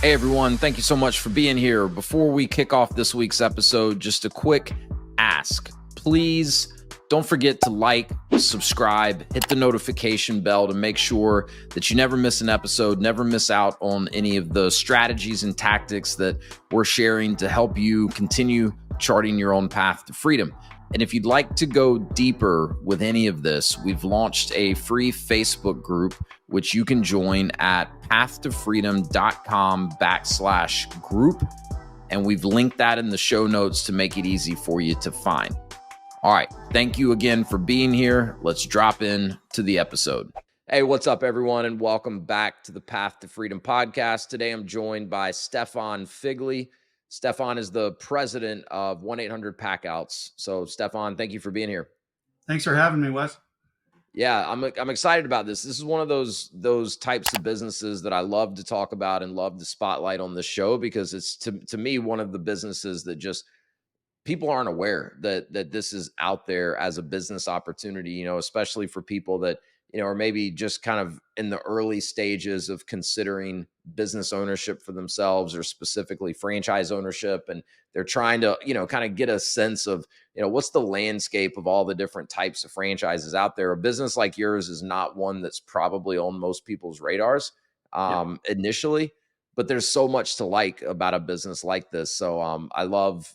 Hey everyone, thank you so much for being here. Before we kick off this week's episode, just a quick ask. Please don't forget to like, subscribe, hit the notification bell to make sure that you never miss an episode, never miss out on any of the strategies and tactics that we're sharing to help you continue charting your own path to freedom. And if you'd like to go deeper with any of this, we've launched a free Facebook group, which you can join at pathtofreedom.com/group. And we've linked that in the show notes to make it easy for you to find. All right. Thank you again for being here. Let's drop in to the episode. Hey, what's up, everyone? And welcome back to the Path to Freedom podcast. Today, I'm joined by Stefan Figley. Stefan is the president of 1-800-Packouts. So, Stefan, thank you for being here. Thanks for having me, Wes. Yeah, I'm excited about this. This is one of those types of businesses that I love to talk about and love to spotlight on this show because it's to me one of the businesses that just people aren't aware that this is out there as a business opportunity, especially for people that, are maybe just kind of in the early stages of considering business ownership for themselves or specifically franchise ownership. And they're trying to, kind of get a sense of, what's the landscape of all the different types of franchises out there. A business like yours is not one that's probably on most people's radars initially, but there's so much to like about a business like this. So I love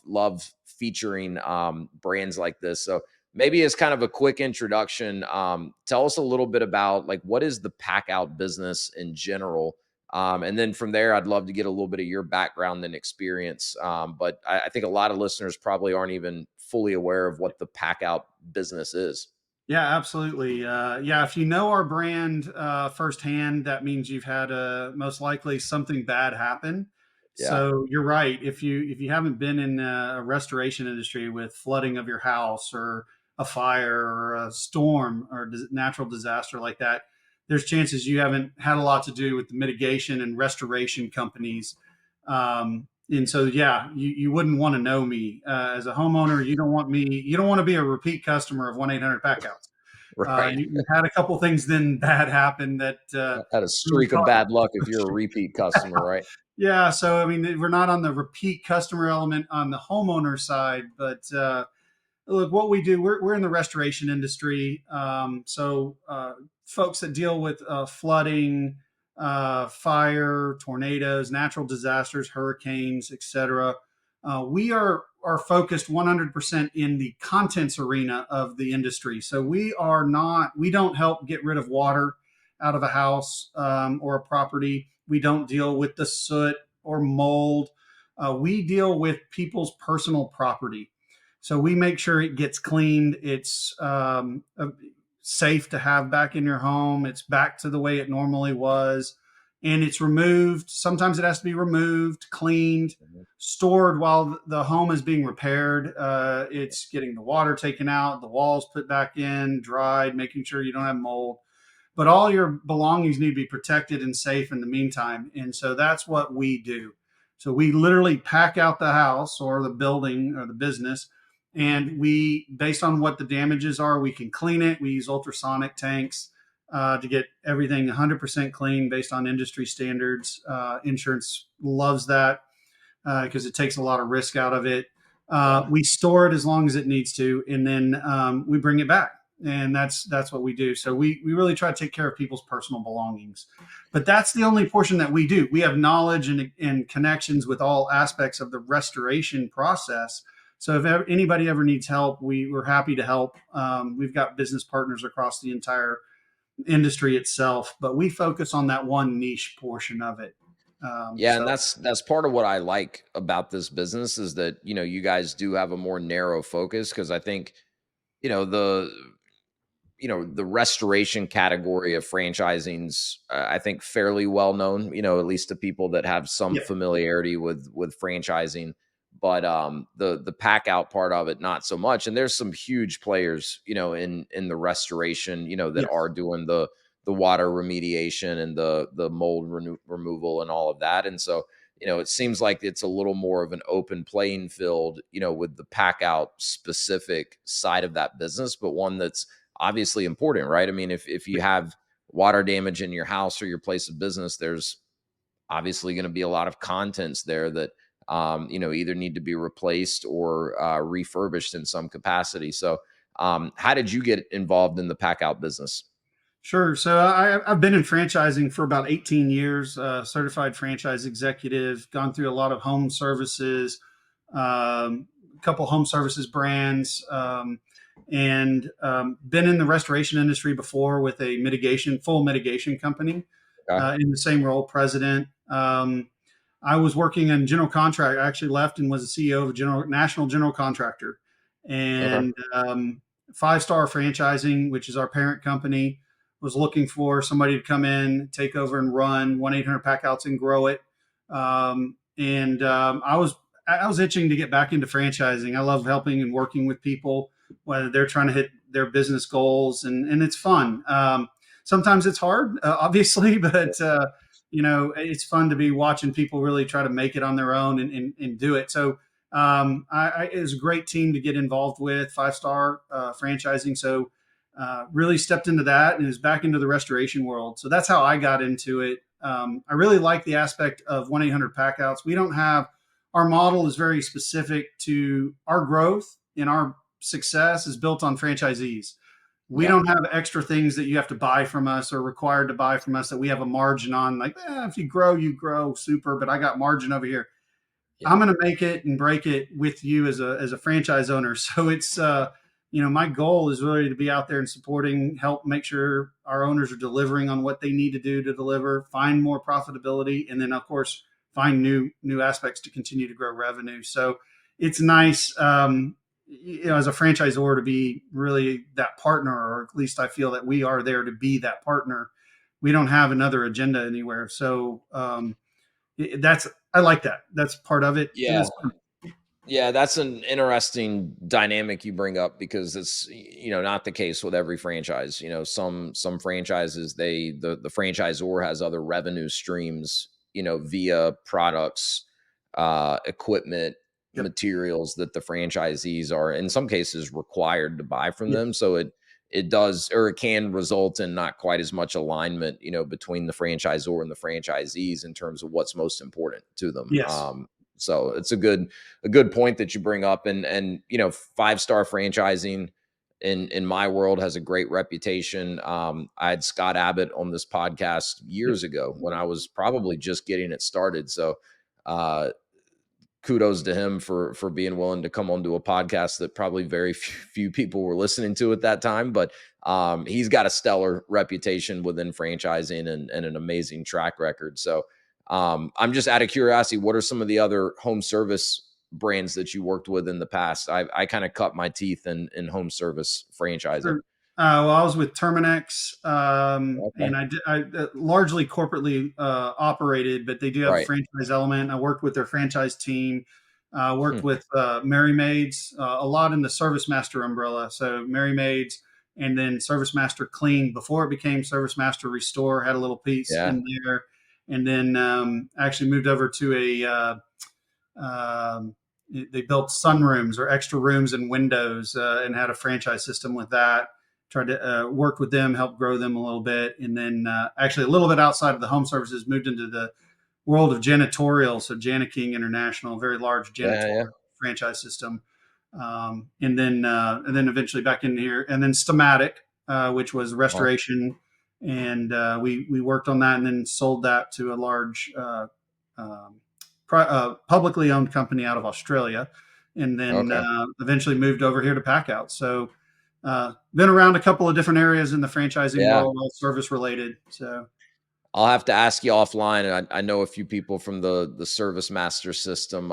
featuring brands like this. So maybe as kind of a quick introduction, tell us a little bit about what is the Packout business in general? And then from there, I'd love to get a little bit of your background and experience. But I think a lot of listeners probably aren't even fully aware of what the Packout business is. Yeah, absolutely. If you know our brand firsthand, that means you've had most likely something bad happen. Yeah. So you're right. If you haven't been in a restoration industry with flooding of your house or a fire or a storm or natural disaster like that, there's chances you haven't had a lot to do with the mitigation and restoration companies. And so, you wouldn't want to know me as a homeowner. You don't want me. You don't want to be a repeat customer of 1-800-Packouts. Right. You had a couple things then bad happen that had a streak of bad luck if you're a repeat customer, right? Yeah. So, I mean, we're not on the repeat customer element on the homeowner side, but look, what we do, we're in the restoration industry. So folks that deal with flooding, fire, tornadoes, natural disasters, hurricanes, etc. We are focused 100% in the contents arena of the industry. So we don't help get rid of water out of a house or a property. We don't deal with the soot or mold. We deal with people's personal property. So we make sure it gets cleaned. It's safe to have back in your home. It's back to the way it normally was. And it's removed. Sometimes it has to be removed, cleaned, stored while the home is being repaired. It's getting the water taken out, the walls put back in, dried, making sure you don't have mold. But all your belongings need to be protected and safe in the meantime. And so that's what we do. So we literally pack out the house or the building or the business. And we, based on what the damages are, we can clean it. We use ultrasonic tanks to get everything 100% clean based on industry standards. Insurance loves that because it takes a lot of risk out of it. We store it as long as it needs to, and then we bring it back. And that's what we do. So we really try to take care of people's personal belongings. But that's the only portion that we do. We have knowledge and connections with all aspects of the restoration process. So if anybody ever needs help, we're happy to help. We've got business partners across the entire industry itself, but we focus on that one niche portion of it. And that's part of what I like about this business is that, you guys do have a more narrow focus because I think, the restoration category of franchising's, I think, fairly well known, at least to people that have some familiarity with franchising. But the pack out part of it, not so much. And there's some huge players, in the restoration, that are doing the water remediation and the mold removal and all of that. And so, it seems like it's a little more of an open playing field, with the pack out specific side of that business, but one that's obviously important, right? I mean, if you have water damage in your house or your place of business, there's obviously going to be a lot of contents there that either need to be replaced or refurbished in some capacity. So, how did you get involved in the pack out business? Sure. So I've been in franchising for about 18 years, certified franchise executive, gone through a lot of home services, a couple home services brands, and been in the restoration industry before with a full mitigation company Okay. in the same role, president. I was working in general contract. I actually left and was the CEO of a national general contractor, Okay. and Five Star Franchising, which is our parent company, was looking for somebody to come in, take over, and run 1-800 Packouts and grow it. I was itching to get back into franchising. I love helping and working with people, whether they're trying to hit their business goals, and it's fun. Sometimes it's hard, obviously, but it's fun to be watching people really try to make it on their own and do it. So it was a great team to get involved with, Five Star Franchising. So really stepped into that and is back into the restoration world. So that's how I got into it. I really like the aspect of 1-800 Packouts. We don't have, our model is very specific to our growth, and our success is built on franchisees. We Yeah. don't have extra things that you have to buy from us or required to buy from us that we have a margin on. Like, if you grow, super, but I got margin over here. Yeah. I'm going to make it and break it with you as a franchise owner. So it's my goal is really to be out there and supporting, help make sure our owners are delivering on what they need to do to deliver, find more profitability, and then of course find new aspects to continue to grow revenue. So it's nice, as a franchisor, to be really that partner, or at least I feel that we are there to be that partner. We don't have another agenda anywhere. So that's, I like that. That's part of it. And Yeah. it's Yeah, that's an interesting dynamic you bring up because it's not the case with every franchise. Some franchises, the franchisor has other revenue streams, via products, equipment, yep. materials that the franchisees are in some cases required to buy from Yeah. them. So it does, or it can result in not quite as much alignment, between the franchisor and the franchisees in terms of what's most important to them. Yes. So it's a good point that you bring up, and five-star franchising in my world has a great reputation. I had Scott Abbott on this podcast Yep. years ago when I was probably just getting it started. So uh kudos to him for being willing to come onto a podcast that probably very few people were listening to at that time. But he's got a stellar reputation within franchising and an amazing track record. So I'm just out of curiosity, what are some of the other home service brands that you worked with in the past? I kind of cut my teeth in home service franchising. Sure. Well, I was with Terminex, Okay. and I largely corporately operated, but they do have a Right. franchise element. I worked with their franchise team. Worked Hmm. with Mary Maids, a lot in the Service Master umbrella. So Mary Maids, and then Service Master Clean before it became Service Master Restore, had a little piece Yeah. in there, and then actually moved over to um, they built sunrooms or extra rooms and windows, and had a franchise system with that. Tried to work with them, help grow them a little bit, and then actually a little bit outside of the home services, moved into the world of janitorial. So Janiking International, a very large Yeah. janitorial Yeah. franchise system, and then eventually back in here, and then Stematic, which was Uh-huh. restoration, and we worked on that, and then sold that to a large um, publicly owned company out of Australia, and then Okay. eventually moved over here to Packout. So been around a couple of different areas in the franchising Yeah. world, all service related. So I'll have to ask you offline. And I know a few people from the Service Master system,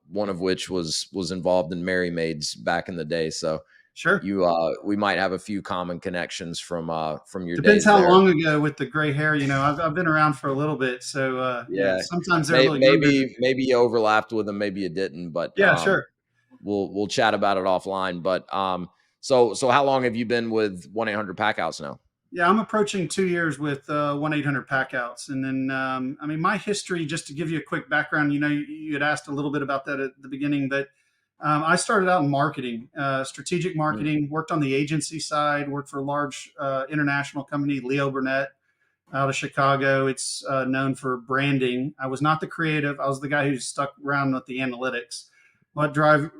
one of which was involved in Mary Maids back in the day. So sure. we might have a few common connections from your Depends days how there. long ago with the gray hair. I've been around for a little bit, so Yeah, sometimes they're a little younger. maybe you overlapped with them, maybe you didn't, but Yeah, sure. we'll chat about it offline. But so how long have you been with 1-800 Packouts now? Yeah, I'm approaching 2 years with 1-800 Packouts, and then I mean my history. Just to give you a quick background, you had asked a little bit about that at the beginning, but I started out in marketing, strategic Mm. marketing. Worked on the agency side. Worked for a large international company, Leo Burnett. out of Chicago. It's known for branding. I was not the creative. I was the guy who stuck around with the analytics. What drove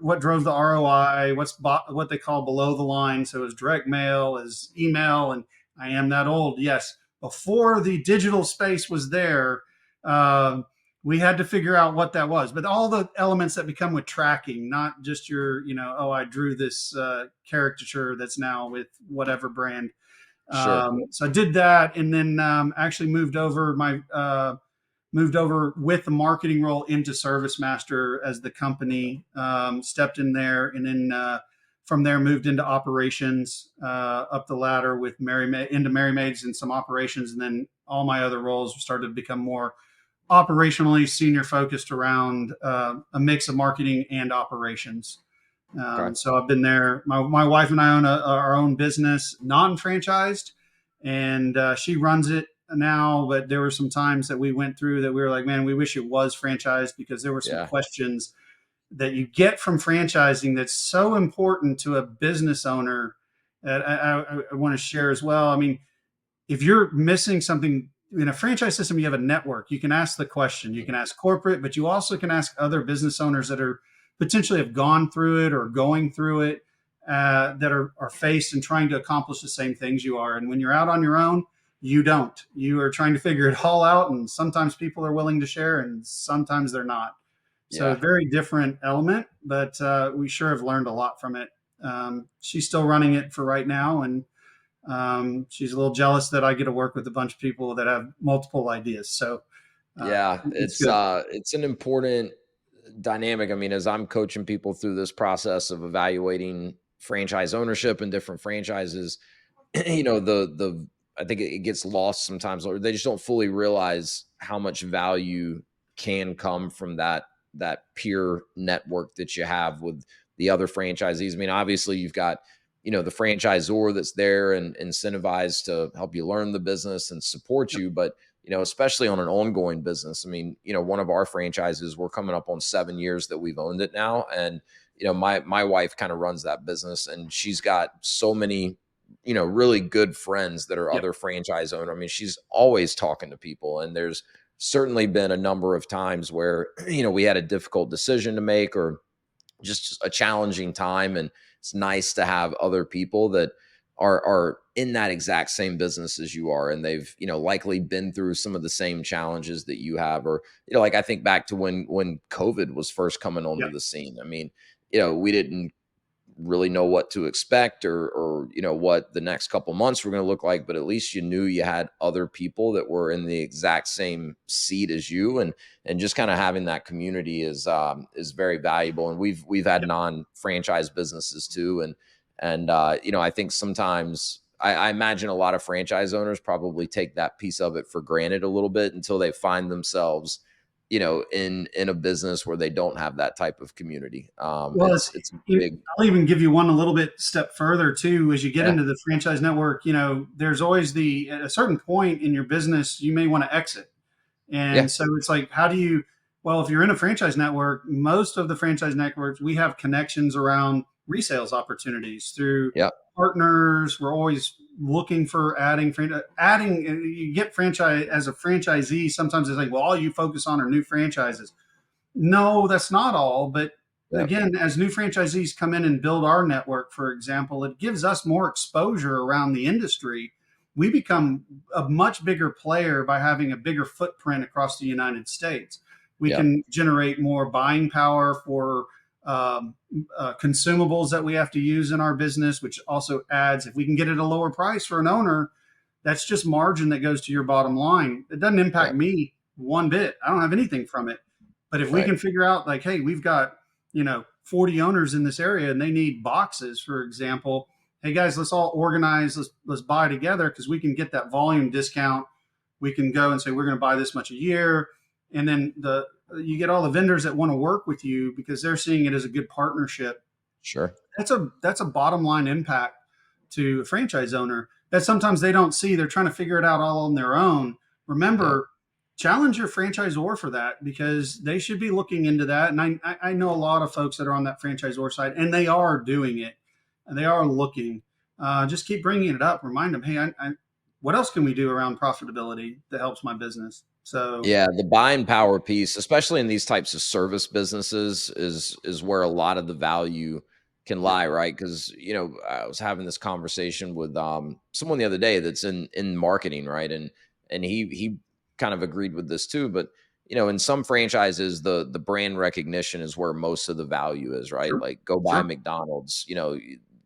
the ROI? What they call below the line? So as direct mail, as email, and I am that old. Yes, before the digital space was there, um, we had to figure out what that was. But all the elements that become with tracking, not just your, oh, I drew this caricature that's now with whatever brand. Sure. So I did that, and then actually moved over with the marketing role into Service Master as the company stepped in there, and then from there moved into operations up the ladder with into Mary Maids and some operations, and then all my other roles started to become more operationally senior focused around a mix of marketing and operations. Okay. So I've been there. My wife and I own our own business, non-franchised, and she runs it now. But there were some times that we went through that we were like, man, we wish it was franchised, because there were some Yeah. questions that you get from franchising that's so important to a business owner that I want to share as well. I mean, if you're missing something in a franchise system, you have a network. You can ask the question. You can ask corporate, but you also can ask other business owners that are potentially have gone through it or going through it, that are faced and trying to accomplish the same things you are. And when you're out on your own, you don't. You are trying to figure it all out, and sometimes people are willing to share, and sometimes they're not. So a Yeah. very different element, but we sure have learned a lot from it. She's still running it for right now, and she's a little jealous that I get to work with a bunch of people that have multiple ideas. So Yeah. it's good. It's an important dynamic. I mean, as I'm coaching people through this process of evaluating franchise ownership and different franchises, the I think it gets lost sometimes, or they just don't fully realize how much value can come from that peer network that you have with the other franchisees. I mean, obviously you've got, the franchisor that's there and incentivized to help you learn the business and support Yep. you, but especially on an ongoing business. I mean, one of our franchises, we're coming up on 7 years that we've owned it now. And, my wife kind of runs that business, and she's got so many, really good friends that are Yep. other franchise owner. I mean, she's always talking to people, and there's certainly been a number of times where, we had a difficult decision to make, or just a challenging time. And it's nice to have other people that are in that exact same business as you are, and they've likely been through some of the same challenges that you have. Or like, I think back to when COVID was first coming onto Yep. the scene. I mean, we didn't really know what to expect, or what the next couple months were going to look like, but at least you knew you had other people that were in the exact same seat as you. And just kind of having that community is very valuable. And we've had Yep. non-franchise businesses too. And I think sometimes I imagine a lot of franchise owners probably take that piece of it for granted a little bit until they find themselves in a business where they don't have that type of community. Well, It's a big. I'll even give you one a little bit step further too. As you get Yeah. into the franchise network, there's always at a certain point in your business, you may want to exit. Yeah. And so it's like, how do you, well, if you're in a franchise network, most of the franchise networks, we have connections around resales opportunities through Yeah. partners. We're always looking for adding, you get franchise as a franchisee. Sometimes it's like, well, all you focus on are new franchises. No, that's not all. But Yeah. again, as new franchisees come in and build our network, for example, it gives us more exposure around the industry. We become a much bigger player by having a bigger footprint across the United States. We Yeah. can generate more buying power for consumables that we have to use in our business, which also adds, if we can get it at a lower price for an owner, that's just margin that goes to your bottom line. It doesn't Yeah. impact me one bit. I don't have anything from it. But if we Right. can figure out, like, hey, we've got 40 owners in this area and they need boxes, for example. Hey guys, let's all organize. Let's buy together, because we can get that volume discount. We can go and say we're going to buy this much a year, and then you get all the vendors that want to work with you because they're seeing it as a good partnership. Sure. That's a bottom line impact to a franchise owner that sometimes they don't see. They're trying to figure it out all on their own. Yeah. Remember, challenge your franchisor for that, because they should be looking into that. And I know a lot of folks that are on that franchisor side, and they are doing it, and they are looking. Just keep bringing it up. Remind them, hey, what else can we do around profitability that helps my business? So Yeah, the buying power piece, especially in these types of service businesses, is where a lot of the value can yeah, lie, right? Because I was having this conversation with someone the other day that's in marketing, right? And he kind of agreed with this too. But in some franchises, the brand recognition is where most of the value is, right? sure, Like go buy sure, McDonald's,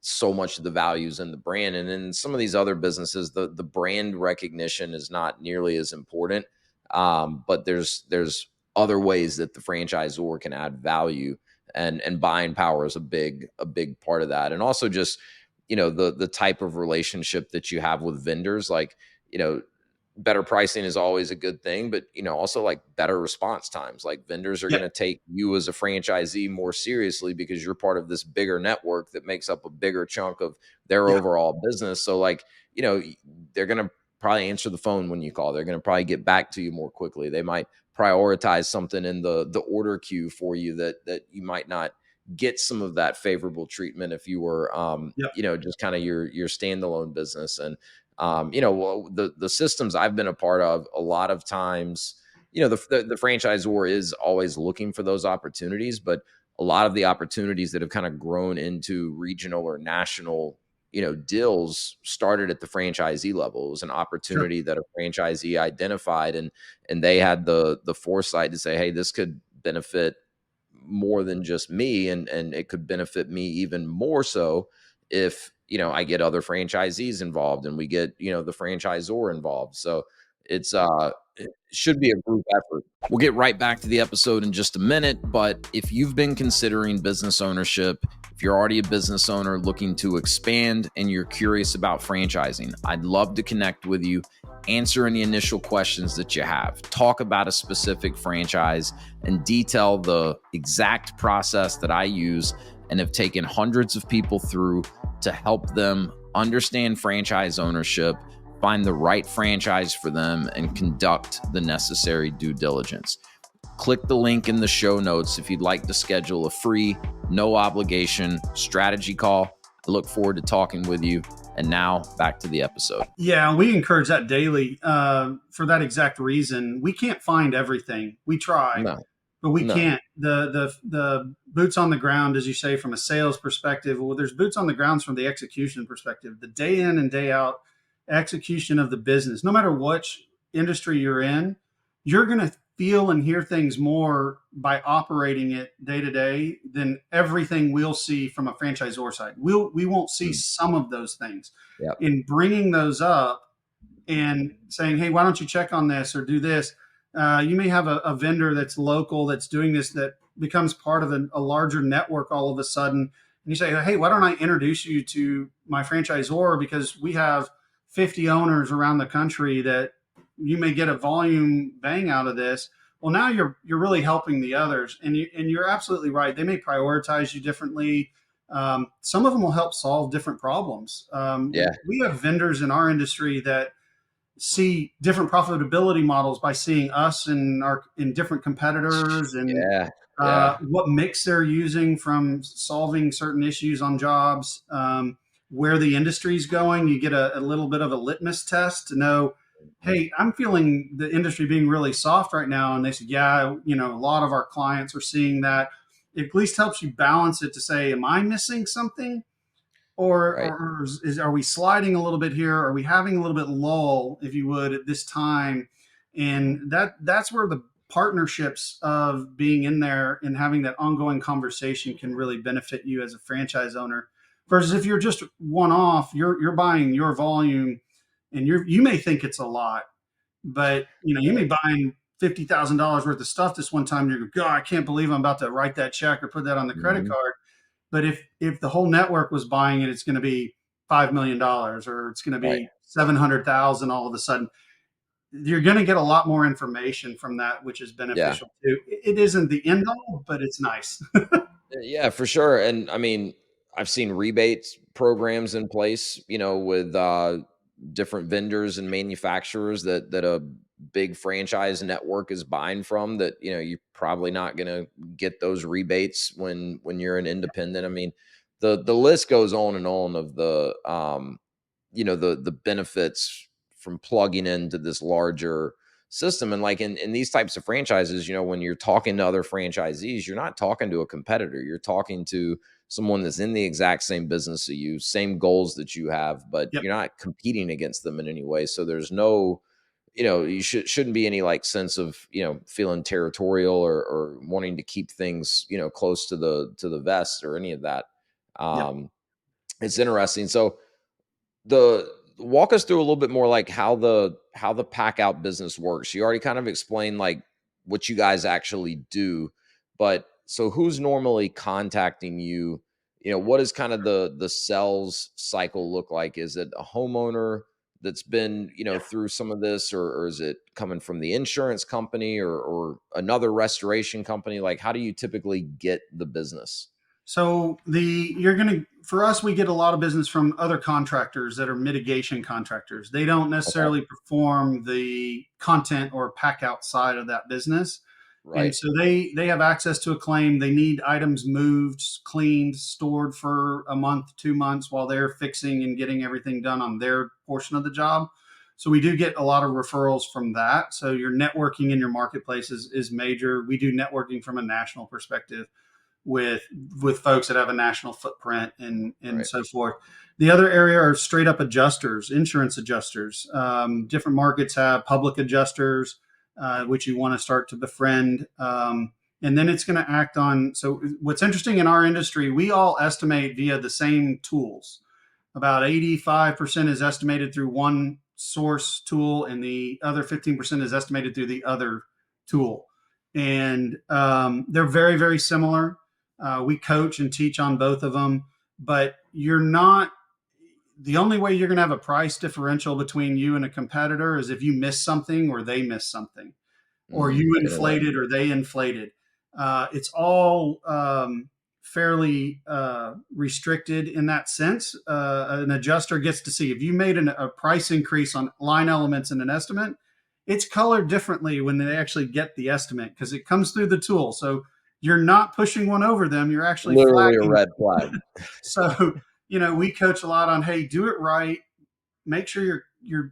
so much of the values in the brand. And in some of these other businesses, the brand recognition is not nearly as important, but there's other ways that the franchisor can add value, and buying power is a big part of that. And also just the type of relationship that you have with vendors, like you know better pricing is always a good thing, but also like better response times. Like vendors are yeah, going to take you as a franchisee more seriously because you're part of this bigger network that makes up a bigger chunk of their yeah, overall business. So like they're going to probably answer the phone when you call. They're going to probably get back to you more quickly. They might prioritize something in the order queue for you that you might not get some of that favorable treatment if you were yeah, just kind of your standalone business. And well, the systems I've been a part of, a lot of times, the franchisor is always looking for those opportunities, but a lot of the opportunities that have kind of grown into regional or national deals started at the franchisee level. It was an sure, opportunity that a franchisee identified, and they had the foresight to say, hey, this could benefit more than just me, and it could benefit me even more so if I get other franchisees involved, and we get the franchisor involved. So it should be a group effort. We'll get right back to the episode in just a minute, but if you've been considering business ownership, if you're already a business owner looking to expand and you're curious about franchising, I'd love to connect with you, answer any initial questions that you have, talk about a specific franchise, and detail the exact process that I use and have taken hundreds of people through to help them understand franchise ownership, find the right franchise for them, and conduct the necessary due diligence. Click the link in the show notes if you'd like to schedule a free, no obligation strategy call. I look forward to talking with you. And now back to the episode. yeah. We encourage that daily for that exact reason. We can't find everything. We try, No, but we no, can't. The boots on the ground, as you say, from a sales perspective. Well, there's boots on the grounds from the execution perspective. The day in and day out execution of the business, no matter which industry you're in, you're going to feel and hear things more by operating it day to day than everything we'll see from a franchisor side. We won't see mm, some of those things. yep, In bringing those up and saying, hey, why don't you check on this or do this? You may have a vendor that's local that's doing this that becomes part of a larger network all of a sudden. And you say, hey, why don't I introduce you to my franchisor because we have 50 owners around the country that you may get a volume bang out of this. Well, now you're really helping the others, and you're absolutely right. They may prioritize you differently. Some of them will help solve different problems. yeah, We have vendors in our industry that see different profitability models by seeing us and our in different competitors and yeah, yeah, what mix they're using from solving certain issues on jobs, where the industry is going. You get a little bit of a litmus test to know, mhm, hey, I'm feeling the industry being really soft right now. And they said, yeah, a lot of our clients are seeing that. It at least helps you balance it to say, am I missing something? right, Are we sliding a little bit here? Are we having a little bit lull, if you would, at this time? And that's where the partnerships of being in there and having that ongoing conversation can really benefit you as a franchise owner. Versus if you're just one off, you're buying your volume, and you may think it's a lot, but you may right, be buying $50,000 worth of stuff this one time. And you're going, God, I can't believe I'm about to write that check or put that on the credit mhm, card. But if the whole network was buying it, it's going to be $5 million, or it's going to right, be 700,000 all of a sudden. You're going to get a lot more information from that, which is yeah. beneficial too. It isn't the end all, but it's nice. Yeah, for sure. And I mean, I've seen rebates programs in place, with different vendors and manufacturers that a big franchise network is buying from, that, you're probably not going to get those rebates when you're an independent. I mean, the list goes on and on of the benefits from plugging into this larger system. And like in these types of franchises, when you're talking to other franchisees, you're not talking to a competitor. You're talking to someone that's in the exact same business as you, same goals that you have, but Yep. you're not competing against them in any way. So there's no, you shouldn't be any like sense of, feeling territorial or wanting to keep things, close to the vest or any of that. Yep. It's interesting. So the walk us through a little bit more like how the pack out business works. You already kind of explained like what you guys actually do, but so who's normally contacting you? What does kind of the sales cycle look like? Is it a homeowner that's been, through some of this, or is it coming from the insurance company or another restoration company? Like, how do you typically get the business? So you're going to, for us, we get a lot of business from other contractors that are mitigation contractors. They don't Okay. necessarily perform the content or pack out side of that business. And Right. so they have access to a claim. They need items moved, cleaned, stored for a month, 2 months while they're fixing and getting everything done on their portion of the job. So we do get a lot of referrals from that. So your networking in your marketplace is major. We do networking from a national perspective with with folks that have a national footprint and Right. so forth. The other area are straight up adjusters, insurance adjusters. Different markets have public adjusters, which you want to start to befriend. And then it's going to act on. So, what's interesting in our industry, we all estimate via the same tools. About 85% is estimated through one source tool, and the other 15% is estimated through the other tool. And they're very, very similar. We coach and teach on both of them, but you're not, the only way you're going to have a price differential between you and a competitor is if you miss something or they miss something, or you inflated Interesting. or they inflated. It's all fairly restricted in that sense. An adjuster gets to see if you made a price increase on line elements in an estimate, it's colored differently when they actually get the estimate because it comes through the tool. So you're not pushing one over them, you're actually Literally a flagging. red flag. So, we coach a lot on, hey, do it right. Make sure you're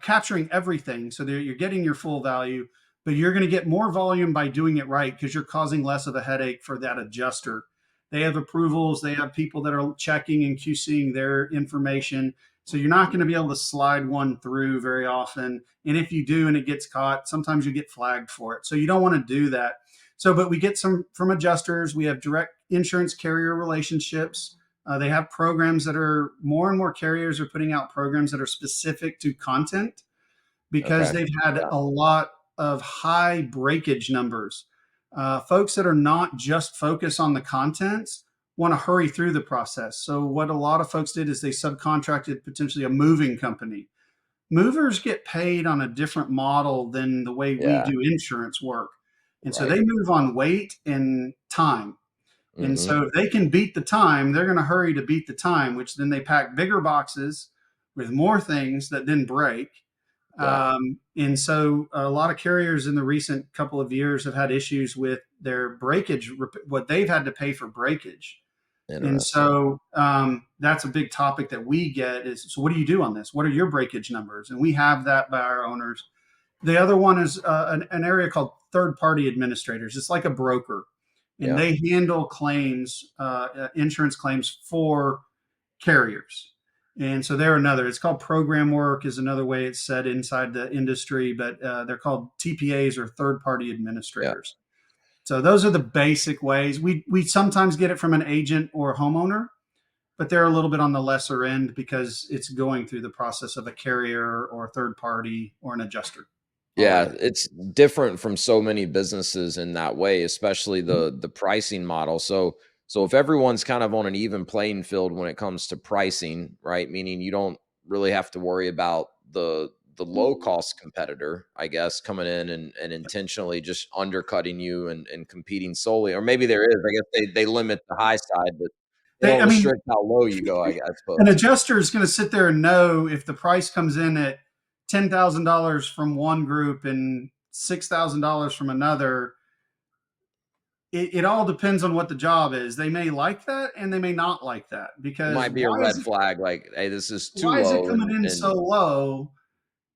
capturing everything so that you're getting your full value, but you're going to get more volume by doing it right because you're causing less of a headache for that adjuster. They have approvals, they have people that are checking and QCing their information. So you're not going to be able to slide one through very often. And if you do and it gets caught, sometimes you get flagged for it. So you don't want to do that. So, but we get some from adjusters. We have direct insurance carrier relationships. They have programs that are more and more carriers are putting out programs that are specific to content because Okay. they've had Yeah. a lot of high breakage numbers. Folks that are not just focused on the contents want to hurry through the process. So, what a lot of folks did is they subcontracted potentially a moving company. Movers get paid on a different model than the way we Yeah. do insurance work. And so Right. they move on weight and time. And Mhm. so if they can beat the time, they're going to hurry to beat the time, which then they pack bigger boxes with more things that then break. Yeah. And so a lot of carriers in the recent couple of years have had issues with their breakage, what they've had to pay for breakage. And Interesting. so that's a big topic that we get is, so what do you do on this? What are your breakage numbers? And we have that by our owners. The other one is an area called third party administrators. It's like a broker, and Yeah. they handle claims, insurance claims for carriers. And so they're another. It's called program work is another way it's said inside the industry, but they're called TPAs or third party Yeah. administrators. So those are the basic ways. We sometimes get it from an agent or a homeowner, but they're a little bit on the lesser end because it's going through the process of a carrier or a third party or an adjuster Yeah, already. it's different from so many businesses in that way, especially the pricing model. So if everyone's kind of on an even playing field when it comes to pricing, right? Meaning you don't really have to worry about the low cost competitor, I guess, coming in and intentionally just undercutting you and competing solely. Or maybe there is. I guess they limit the high side, but they They, don't I mean, restrict how low you go, I an suppose. adjuster is going to sit there and know if the price comes in at $10,000 from one group and $6,000 from another. it all depends on what the job is. They may like that and they may not like that, It because might be a red flag, like, hey, this is too why is it low, coming in so and low?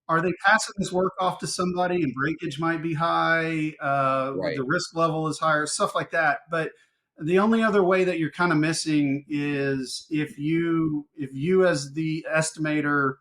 Are they passing this work off to somebody and breakage might be high? right. The risk level is higher, stuff like that. But the only other way that you're kind of missing is if you as the estimator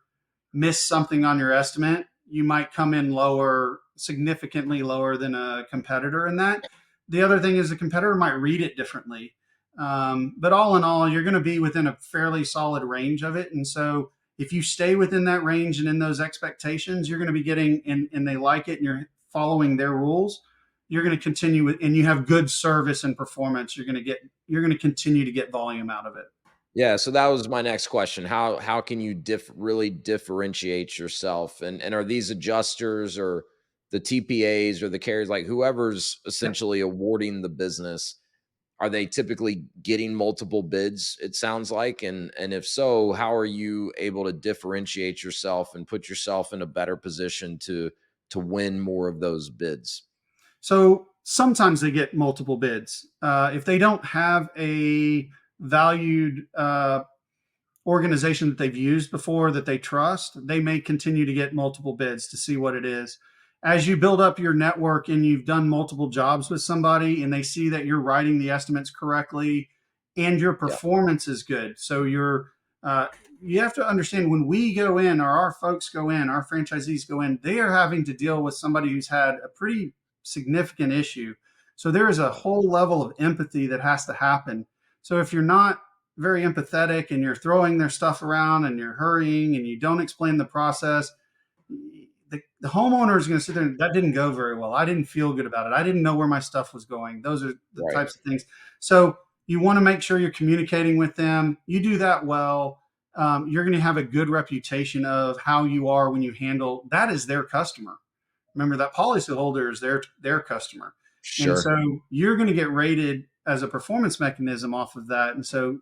miss something on your estimate, you might come in lower, significantly lower than a competitor in that. The other thing is the competitor might read it differently. But all in all, you're going to be within a fairly solid range of it. And so if you stay within that range and in those expectations, you're going to be getting, and they like it and you're following their rules, you're going to continue with, and you have good service and performance, you're going to continue to get volume out of it. Yeah, so that was my next question. How can you really differentiate yourself? And are these adjusters or the TPAs or the carriers, like whoever's Yep. essentially awarding the business, are they typically getting multiple bids, it sounds like? And if so, how are you able to differentiate yourself and put yourself in a better position to win more of those bids? So sometimes they get multiple bids. If they don't have a valued organization that they've used before that they trust, they may continue to get multiple bids to see what it is. As you build up your network and you've done multiple jobs with somebody and they see that you're writing the estimates correctly and your Yeah. performance is good. So uh, you have to understand, when we go in, or our folks go in, our franchisees go in, they are having to deal with somebody who's had a pretty significant issue. So there is a whole level of empathy that has to happen. So if you're not very empathetic and you're throwing their stuff around and you're hurrying and you don't explain the process, the homeowner is going to sit there and, that didn't go very well. I didn't feel good about it. I didn't know where my stuff was going. Those are the Right. types of things. So you want to make sure you're communicating with them. You do that well. You're going to have a good reputation of how you are when you handle that is their customer. Remember that policyholder is their customer. And Sure. so you're going to get rated as a performance mechanism off of that. And so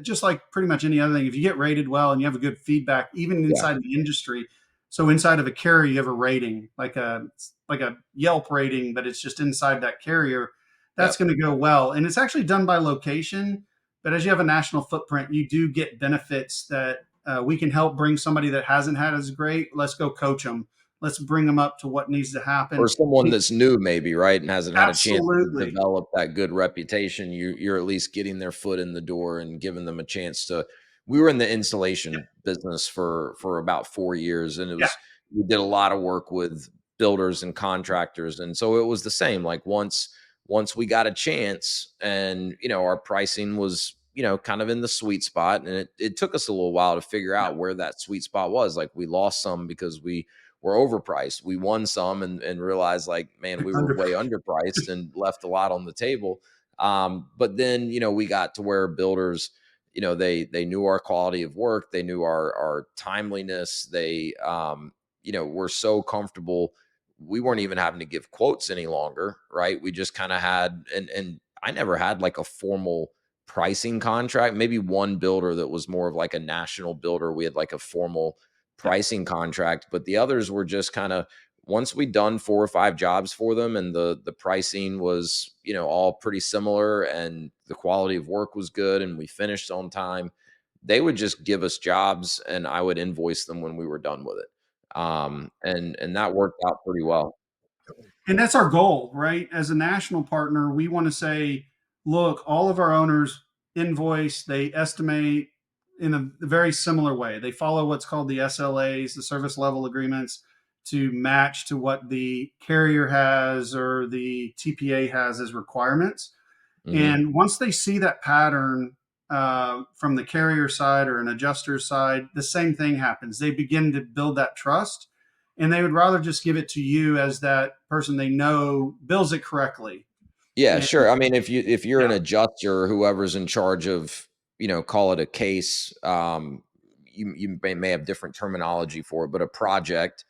just like pretty much any other thing, if you get rated well and you have a good feedback, even Yeah. inside the industry, so inside of a carrier, you have a rating, like a Yelp rating, but it's just inside that carrier. Yeah. That's going to go well, and it's actually done by location. But as you have a national footprint, you do get benefits that we can help bring somebody that hasn't had as great. Let's go coach them. Let's bring them up to what needs to Or happen. someone that's new maybe, right, and hasn't had a chance to Absolutely. develop that good reputation, you're at least getting their foot in the door and giving them a chance to. We were in the Yeah. installation business for about 4 years, and Yeah. we did a lot of work with builders and contractors, and so it was the same, like, once we got a chance and, our pricing was, kind of in the sweet spot, and it took us a little while to figure Yeah. out where that sweet spot was, like, we lost some because we're overpriced. We won some and realized, like, man, we were Under. way underpriced and left a lot on the table. But then, we got to where builders, they knew our quality of work, they knew our timeliness. They, were so comfortable. We weren't even having to give quotes any longer, right? We just kind of had, and I never had like a formal pricing contract. Maybe one builder that was more of like a national builder. We had like a formal Yeah. pricing contract, but the others were just kind of, once we'd done 4 or 5 jobs for them and the pricing was, all pretty similar and the quality of work was good and we finished on time, they would just give us jobs and I would invoice them when we were done with it. And that worked out pretty well. And that's our goal, right? As a national partner, we want to say, look, all of our owners invoice, they estimate in a very similar way. They follow what's called the SLAs, the service level agreements, to match to what the carrier has or the TPA has as requirements. Hmm. And once they see that pattern from the carrier side or an adjuster side, the same thing happens. They begin to build that trust, and they would rather just give it to you as that person they know bills it correctly. Yeah, And sure. I mean, if you're an yeah, adjuster, whoever's in charge of, call it a case, you may have different terminology for it, but a project.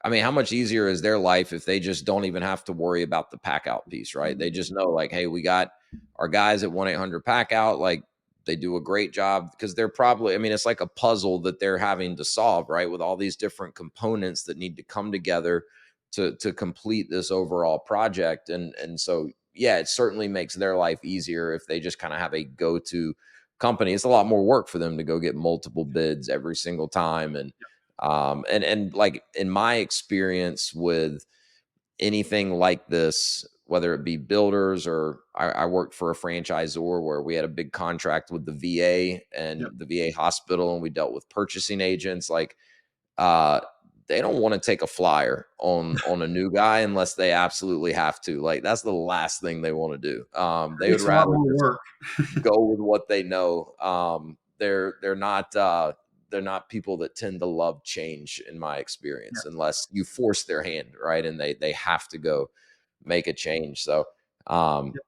I mean, how much easier is their life if they just don't even have to worry about the pack out piece, right? They just know, like, hey, we got our guys at 1-800 pack out. Like, they do a great job because they're probably, I mean, it's like a puzzle that they're having to solve, right? With all these different components that need to come together to complete this overall project. And so yeah, it certainly makes their life easier if they just kind of have a go-to company. It's a lot more work for them to go get multiple bids every single time. And like in my experience with anything like this, whether it be builders or I worked for a franchisor where we had a big contract with the VA and Yep. the VA hospital, and we dealt with purchasing agents. Like, uh, they don't want to take a flyer on a new guy unless they absolutely have to. Like, that's the last thing they want to do. They would It's a lot rather more just work. go with what they know. They're not people that tend to love change in my Yeah. experience, unless you force their hand, right? And they have to go make a change. So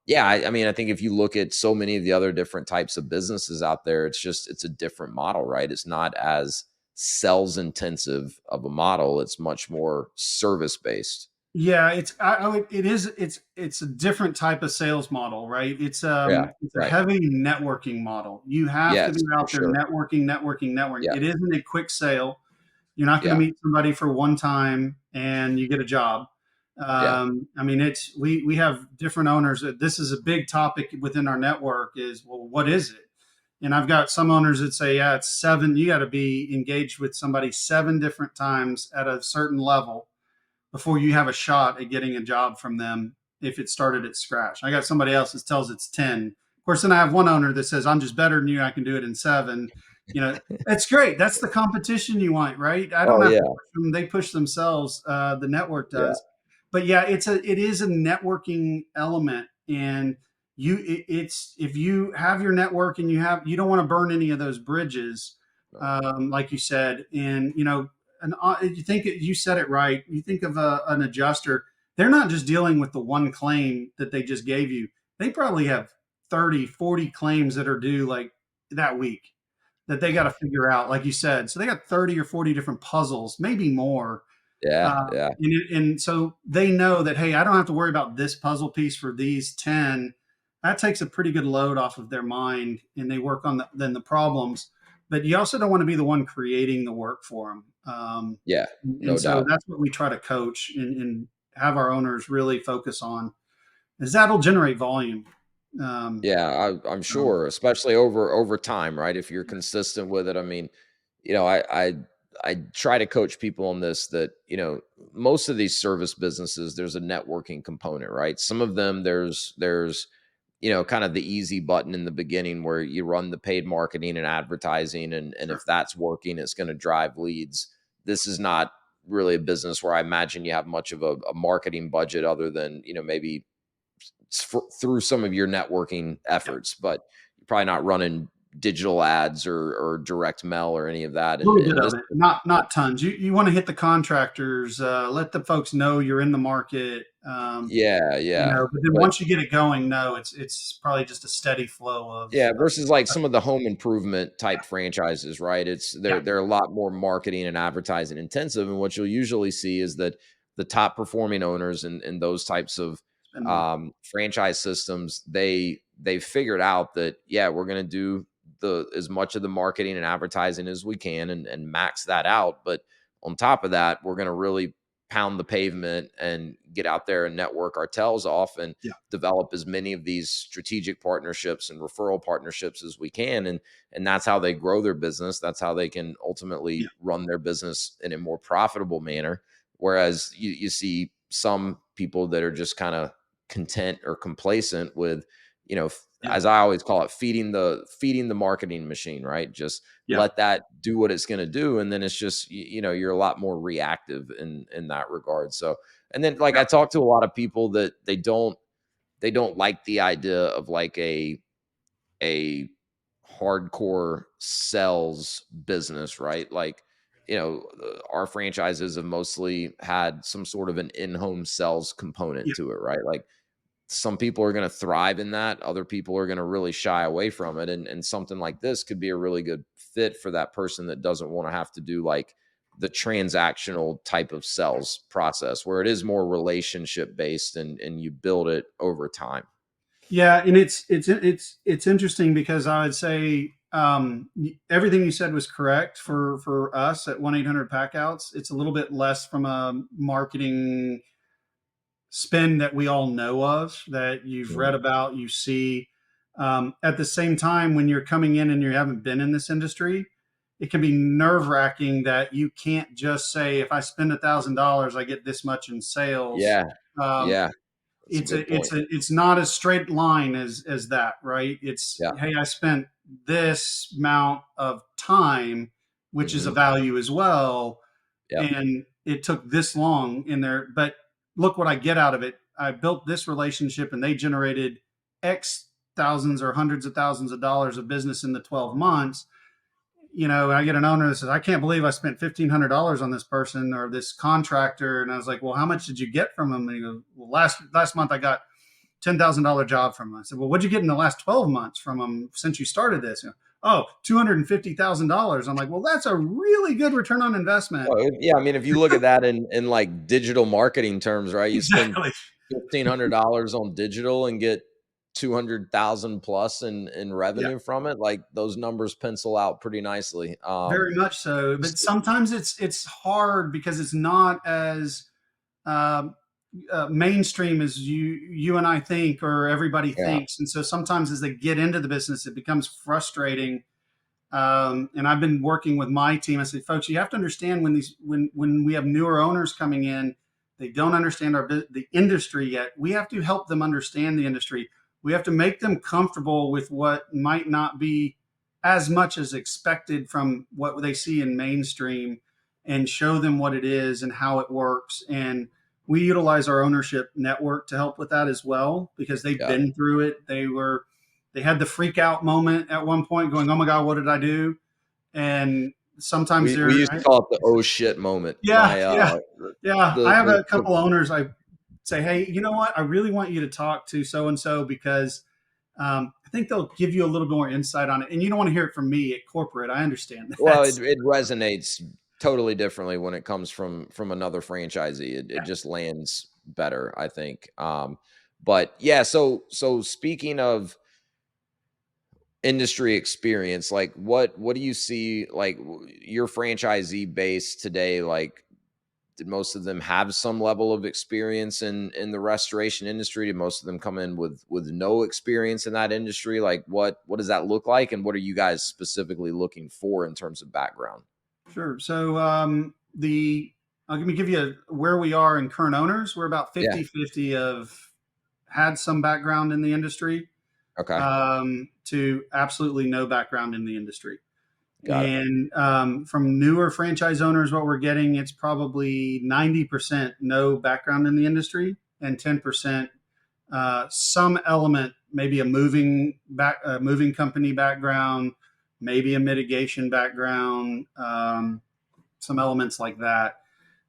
yeah, I mean, I think if you look at so many of the other different types of businesses out there, it's a different model, right? It's not as sales intensive of a model. It's much more service based. Yeah, it is it's a different type of sales model, right? Yeah, It's a right. heavy networking model. You have to Yes, be for out there sure. networking. Yeah, It isn't a quick sale. You're not going to yeah, meet somebody for one time and you get a job. yeah, I mean, it's we have different owners. This is a big topic within our network. Is, well, what is it? And I've got some owners that say, yeah, it's seven. You got to be engaged with somebody 7 different times at a certain level before you have a shot at getting a job from them if it started at scratch. I got somebody else that tells it's 10. Of course, then I have one owner that says, I'm just better than you. I can do it in 7. You know, that's great. That's the competition you want, right? I don't oh have to yeah, push them. They push themselves. The network yeah, does. But yeah, it is a networking element. And it's, if you have your network and you don't want to burn any of those bridges, no, like you said, and, you think you said it right. You think of an adjuster, they're not just dealing with the one claim that they just gave you. They probably have 30, 40 claims that are due like that week that they got to figure out, like you said. So they got 30 or 40 different puzzles, maybe more. yeah, yeah, And so they know that, hey, I don't have to worry about this puzzle piece for these 10. That takes a pretty good load off of their mind, and they work on then the problems. But you also don't want to be the one creating the work for them. yeah, And no so doubt. that's what we try to coach and have our owners really focus on, is that'll generate volume. Um, Yeah, I'm so, sure, especially over time, right? If you're consistent with it, I mean, you know, I try to coach people on this that most of these service businesses, there's a networking component, right? Some of them there's kind of the easy button in the beginning where you run the paid marketing and advertising, and if sure. that's working, it's going to drive leads. This is not really a business where I imagine you have much of a marketing budget other than maybe through some of your networking Yeah. efforts, but you're probably not running digital ads or direct mail or any of that. A And little bit and of this, it, not tons. You want to hit the contractors, let the folks know you're in the market. yeah, yeah, But then but once you get it going, no, it's probably just a steady flow of, yeah, versus like some of the home improvement type franchises, right? yeah, They're a lot more marketing and advertising intensive, and what you'll usually see is that the top performing owners in those types of spend more. franchise systems, they've figured out that yeah, we're going to do the as much of the marketing and advertising as we can and max that out, but on top of that, we're going to really pound the pavement and get out there and network our tails off and Yeah, develop as many of these strategic partnerships and referral partnerships as we can, and that's how they grow their business. That's how they can yeah, ultimately run their business in a more profitable manner. Whereas you see some people that are just kind of content or complacent with yeah, as I always call it, feeding the marketing machine, right? Just yeah, let that do what it's going to do, and then it's just you're a lot more reactive in that regard. So, and then like yeah, I talk to a lot of people that they don't like the idea of like a hardcore sales business, right? Like, our franchises have mostly had some sort of an in-home sales component yeah. to it, right? Like some people are going to thrive in that, other people are going to really shy away from it, and something like this could be a really good fit for that person that doesn't want to have to do like the transactional type of sales process where it is more relationship based and you build it over time. Yeah, and it's interesting because I would say, everything you said was correct for us at 1-800 Packouts. It's a little bit less from a marketing spend that we all know of, that you've read Mhm. about, you see. At the same time, when you're coming in and you haven't been in this industry, it can be nerve wracking that you can't just say, if I spend $1,000, I get this much in sales. Yeah. Um, Yeah. That's a good point. it's not a straight line as that, right? It's, Yeah. hey, I spent this amount of time, which is a Mhm. value as well, Yep. and it took this long in there, but look what I get out of it. I built this relationship and they generated X thousands or hundreds of thousands of dollars of business in the 12 months. I get an owner that says, I can't believe I spent $1,500 on this person or this contractor. And I was like, well, how much did you get from them? And he goes, well, last month I got $10,000 job from them. I said, well, what'd you get in the last 12 months from them since you started this? Oh, $250,000. I'm like, well, that's a really good return on investment. Yeah, I mean, if you look at that in like digital marketing terms, right? You spend Exactly. $1,500 on digital and get 200,000 plus in Yeah. revenue from it. Like those numbers pencil out pretty nicely. Very much so, but sometimes it's hard because it's not as uh, mainstream as you and I think, or everybody Yeah, thinks, and so sometimes as they get into the business, it becomes frustrating. And I've been working with my team. I said, folks, you have to understand when we have newer owners coming in, they don't understand the industry yet. We have to help them understand the industry. We have to make them comfortable with what might not be as much as expected from what they see in mainstream, and show them what it is and how it works. And we utilize our ownership network to help with that as well, because they've yeah. been through it. They had the freak out moment at one point, going, "Oh my God, what did I do?" And sometimes We used to call it the "oh shit" moment. yeah, yeah, yeah. I have a The couple owners. I say, "Hey, you know what? I really want you to talk to so and so, because I think they'll give you a little bit more insight on it." And you don't want to hear it from me at corporate. I understand well, that. it resonates totally differently when it comes from another franchisee. It just lands better, I think. But yeah, so speaking of industry experience, like what do you see, like your franchisee base today? Like, did most of them have some level of experience in the restoration industry? Did most of them come in with no experience in that industry? Like, what does that look like, and what are you guys specifically looking for in terms of background? Sure. So the let me give you where we are in current owners. We're about Yeah. 50-50 of had some background in the industry, Okay. to absolutely no background in the industry. Got it. And from newer franchise owners, what we're getting, it's probably 90% no background in the industry, and 10% some element, maybe a moving company background, maybe a mitigation background, some elements like that.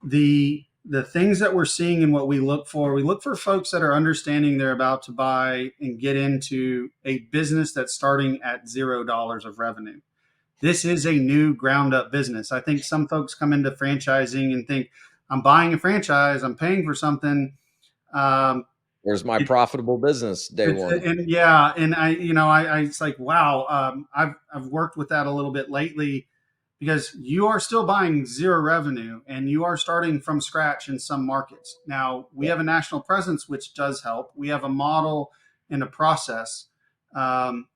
The things that we're seeing and what we look for folks that are understanding they're about to buy and get into a business that's starting at $0 of revenue. This is a new ground up business. I think some folks come into franchising and think, I'm buying a franchise, I'm paying for something. Um, Where's my it, profitable business day one? and yeah, and I it's like, wow. I've worked with that a little bit lately, because you are still buying zero revenue and you are starting from scratch in some markets. Now we Yeah. have a national presence, which does help. We have a model and a process.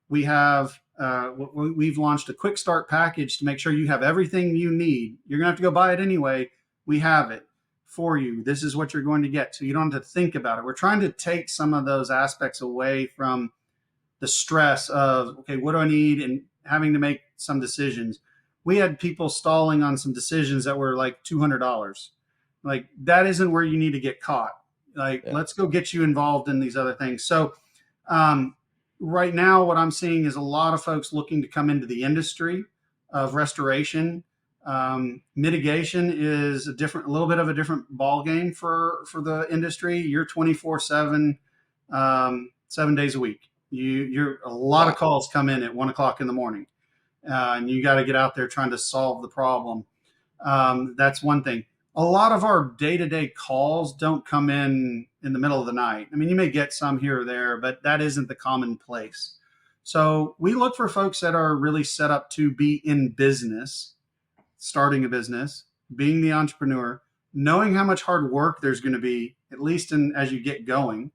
We've launched a quick start package to make sure you have everything you need. You're gonna have to go buy it anyway. We have it for you. This is what you're going to get, so you don't have to think about it. We're trying to take some of those aspects away from the stress of, okay, what do I need, and having to make some decisions. We had people stalling on some decisions that were like $200. Like, that isn't where you need to get caught. Like, Yeah. let's go get you involved in these other things. So um, right now, what I'm seeing is a lot of folks looking to come into the industry of restoration. Mitigation is a little bit of a different ball game for the industry. You're 24/7, 7 days a week. You're a lot of Wow. calls come in at 1 o'clock in the morning, and you got to get out there trying to solve the problem. That's one thing. A lot of our day-to-day calls don't come in the middle of the night. I mean, you may get some here or there, but that isn't the commonplace. So we look for folks that are really set up to be in business, starting a business, being the entrepreneur, knowing how much hard work there's going to be at least as you get going.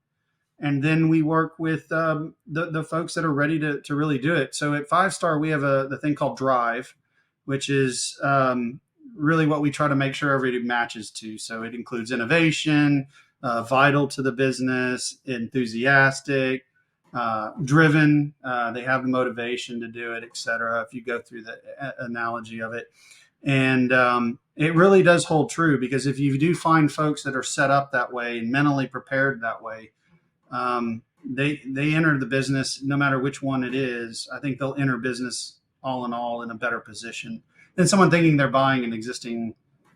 And then we work with the folks that are ready to really do it. So at Five Star, we have the thing called Drive, which is really what we try to make sure everybody matches to. So it includes innovation, vital to the business, enthusiastic, driven. They have the motivation to do it, et cetera. If you go through the analogy of it, and it really does hold true, because if you do find folks that are set up that way and mentally prepared that way, they enter the business, no matter which one it is. I think they'll enter business all in all in a better position than someone thinking they're buying an existing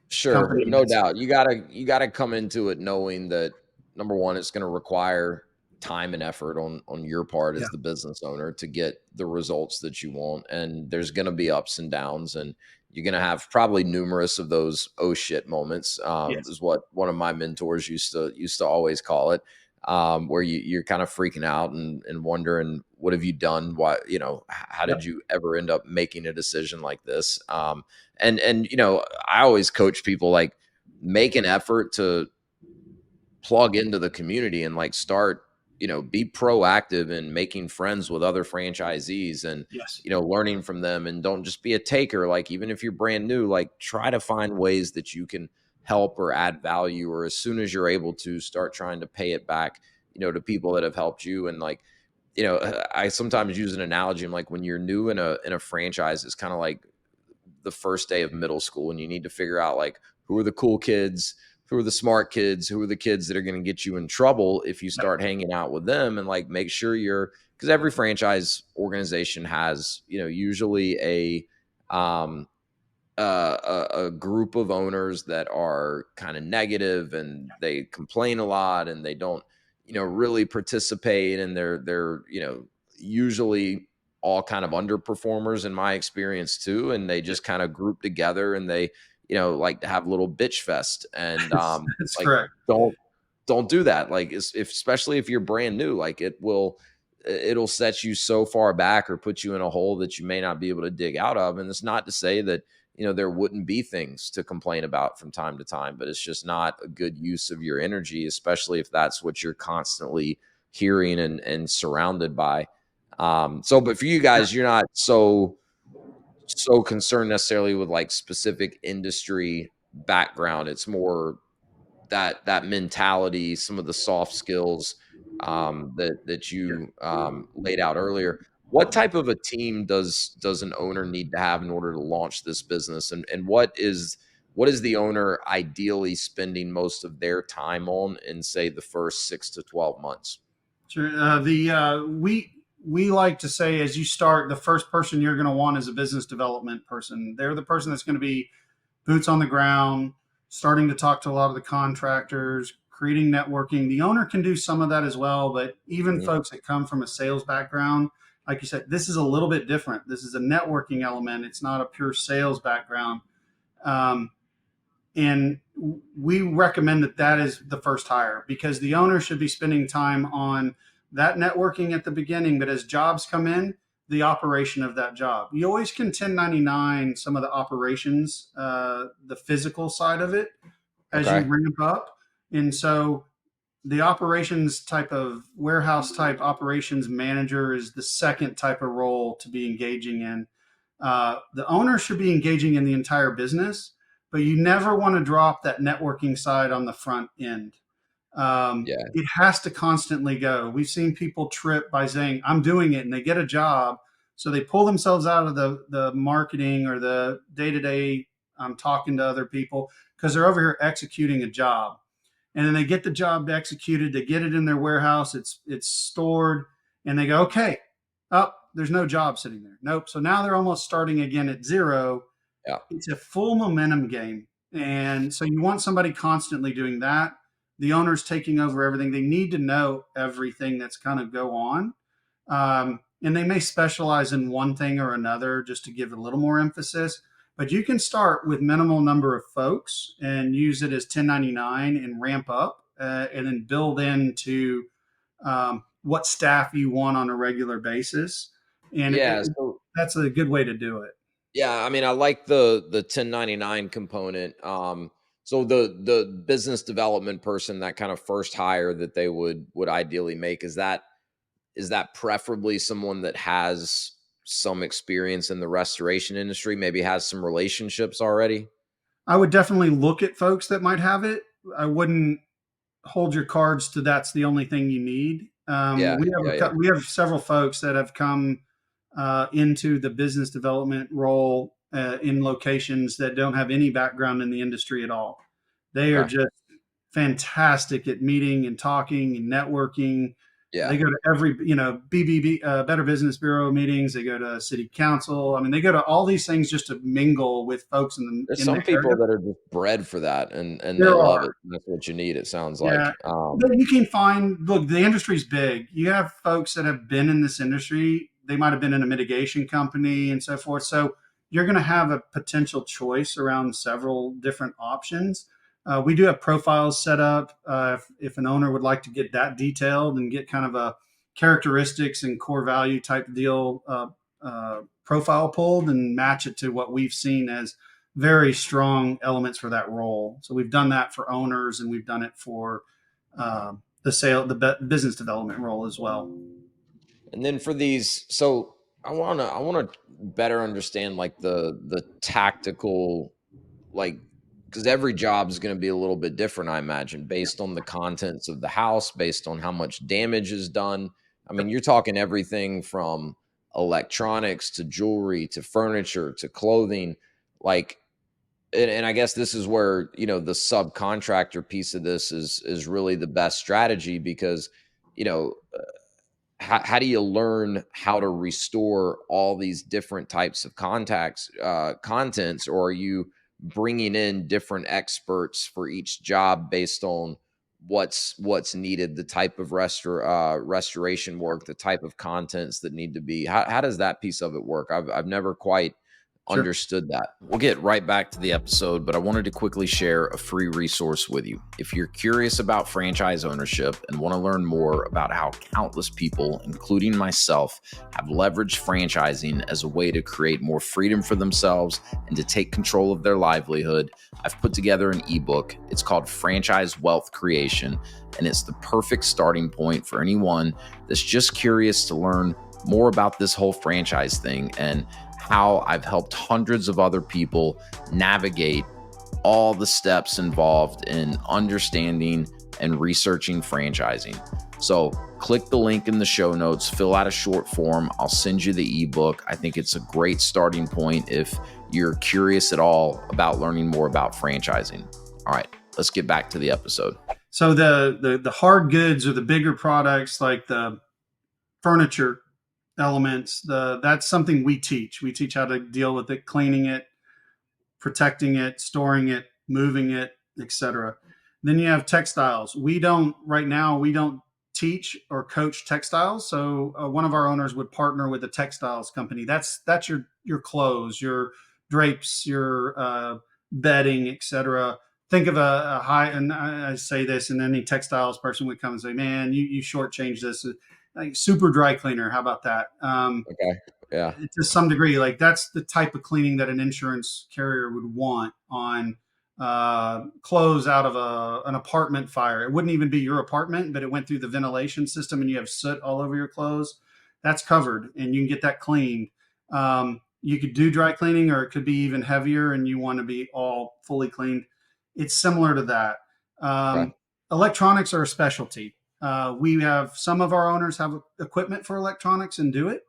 Sure, company. no doubt. You gotta come into it knowing that, number one, it's going to require time and effort on your part Yeah. as the business owner to get the results that you want, and there's going to be ups and downs, and you're going to have probably numerous of those oh shit moments. Yes. Is what one of my mentors used to always call it, where you're kind of freaking out and wondering, what have you done? Why, how Yep. did you ever end up making a decision like this? And I always coach people, like, make an effort to plug into the community and, like, start, be proactive in making friends with other franchisees and, Yes. learning from them, and don't just be a taker. Like, even if you're brand new, like, try to find ways that you can help or add value, or as soon as you're able to, start trying to pay it back, to people that have helped you. And, like, I sometimes use an analogy. I'm like, when you're new in a franchise, it's kind of like the first day of middle school, and you need to figure out, like, who are the cool kids, who are the smart kids, who are the kids that are going to get you in trouble if you Yep. start hanging out with them. And, like, make sure because every franchise organization has, usually a group of owners that are kind of negative, and they complain a lot, and they don't, really participate, and they're usually all kind of underperformers in my experience too, and they Yep. just kind of group together, and they, like to have little bitch fest. And That's like, correct. don't do that. Like, especially if you're brand new, like, it'll set you so far back, or put you in a hole that you may not be able to dig out of. And it's not to say that, there wouldn't be things to complain about from time to time, but it's just not a good use of your energy, especially if that's what you're constantly hearing and surrounded by. But for you Yeah. guys, you're not so concerned necessarily with, like, specific industry background. It's more that mentality, some of the soft skills, that Yeah. you laid out earlier. What type of a team does an owner need to have in order to launch this business, and what is the owner ideally spending most of their time on in, say, the first 6 to 12 months? Sure. We like to say, as you start, the first person you're going to want is a business development person. They're the person that's going to be boots on the ground, starting to talk to a lot of the contractors, creating networking. The owner can do some of that as well, but even Mhm. folks that come from a sales background, like you said, this is a little bit different. This is a networking element. It's not a pure sales background. Um, and we recommend that is the first hire, because the owner should be spending time on that networking at the beginning, but as jobs come in, the operation of that job, you always can 1099 some of the operations, the physical side of it, as you Okay. ramp up. And so the operations type of warehouse type operations manager is the second type of role to be engaging in. The owner should be engaging in the entire business, but you never want to drop that networking side on the front end. Yeah. It has to constantly go. We've seen people trip by saying, I'm doing it, and they get a job. So they pull themselves out of the marketing or the day to day talking to other people, because they're over here executing a job. And then they get the job executed, they get it in their warehouse, it's stored, and they go, okay, oh, there's no job sitting there. Nope. So now they're almost starting again at zero. Yeah. It's a full momentum game. And so you want somebody constantly doing that. The owner's taking over everything. They need to know everything that's going to go on. And they may specialize in one thing or another just to give a little more emphasis. But you can start with minimal number of folks and use it as 1099 and ramp up, and then build into what staff you want on a regular basis. And Yeah. So, that's a good way to do it. yeah, I mean, I like the 1099 component. So the business development person, that kind of first hire that they would ideally make, is that preferably someone that has some experience in the restoration industry, maybe has some relationships already? I would definitely look at folks that might have it. I wouldn't hold your cards to that's the only thing you need. Yeah, yeah, yeah. We have several folks that have come into the business development role in locations that don't have any background in the industry at all. They are Okay. just fantastic at meeting and talking and networking. Yeah. They go to every, BBB, Better Business Bureau meetings. They go to city council. I mean, they go to all these things just to mingle with folks There's in the some people area. that are just bred for that, and they There love are. it. That's what you need, it sounds Yeah. like. But you can find, look, the industry's big. You have folks that have been in this industry. They might have been in a mitigation company and so forth. So you're going to have a potential choice around several different options. We do have profiles set up. If an owner would like to get that detailed and get kind of a characteristics and core value type deal profile pulled and match it to what we've seen as very strong elements for that role. So we've done that for owners, and we've done it for the business development role as well. And then for these, so I wanna better understand like the tactical, like, because every job is going to be a little bit different, I imagine, based on the contents of the house, based on how much damage is done. I mean, you're talking everything from electronics to jewelry to furniture to clothing, like, and I guess this is where, the subcontractor piece of this is really the best strategy, because you know how do you learn how to restore all these different types of contents, or are you bringing in different experts for each job based on what's needed, the type of restoration work, the type of contents that need to be, how does that piece of it work? I've never quite Sure. understood that. We'll get right back to the episode, but I wanted to quickly share a free resource with you. If you're curious about franchise ownership and want to learn more about how countless people, including myself, have leveraged franchising as a way to create more freedom for themselves and to take control of their livelihood, I've put together an ebook. It's called Franchise Wealth Creation, and it's the perfect starting point for anyone that's just curious to learn more about this whole franchise thing and how I've helped hundreds of other people navigate all the steps involved in understanding and researching franchising. So click the link in the show notes, fill out a short form. I'll send you the ebook. I think it's a great starting point if you're curious at all about learning more about franchising. All right, let's get back to the episode. So the hard goods or the bigger products like the furniture elements, that's something we teach. We teach how to deal with it, cleaning it, protecting it, storing it, moving it, etc. Then you have textiles. We don't teach or coach textiles. So one of our owners would partner with a textiles company. That's your clothes, your drapes, your bedding, etc. Think of a high, and I say this, and any textiles person would come and say, "Man, you shortchanged this." Like super dry cleaner. How about that? Okay. Yeah. To some degree, like that's the type of cleaning that an insurance carrier would want on clothes out of an apartment fire. It wouldn't even be your apartment, but it went through the ventilation system and you have soot all over your clothes. That's covered, and you can get that cleaned. You could do dry cleaning, or it could be even heavier, and you want to be all fully cleaned. It's similar to that. Okay. Electronics are a specialty. We have some of our owners have equipment for electronics and do it.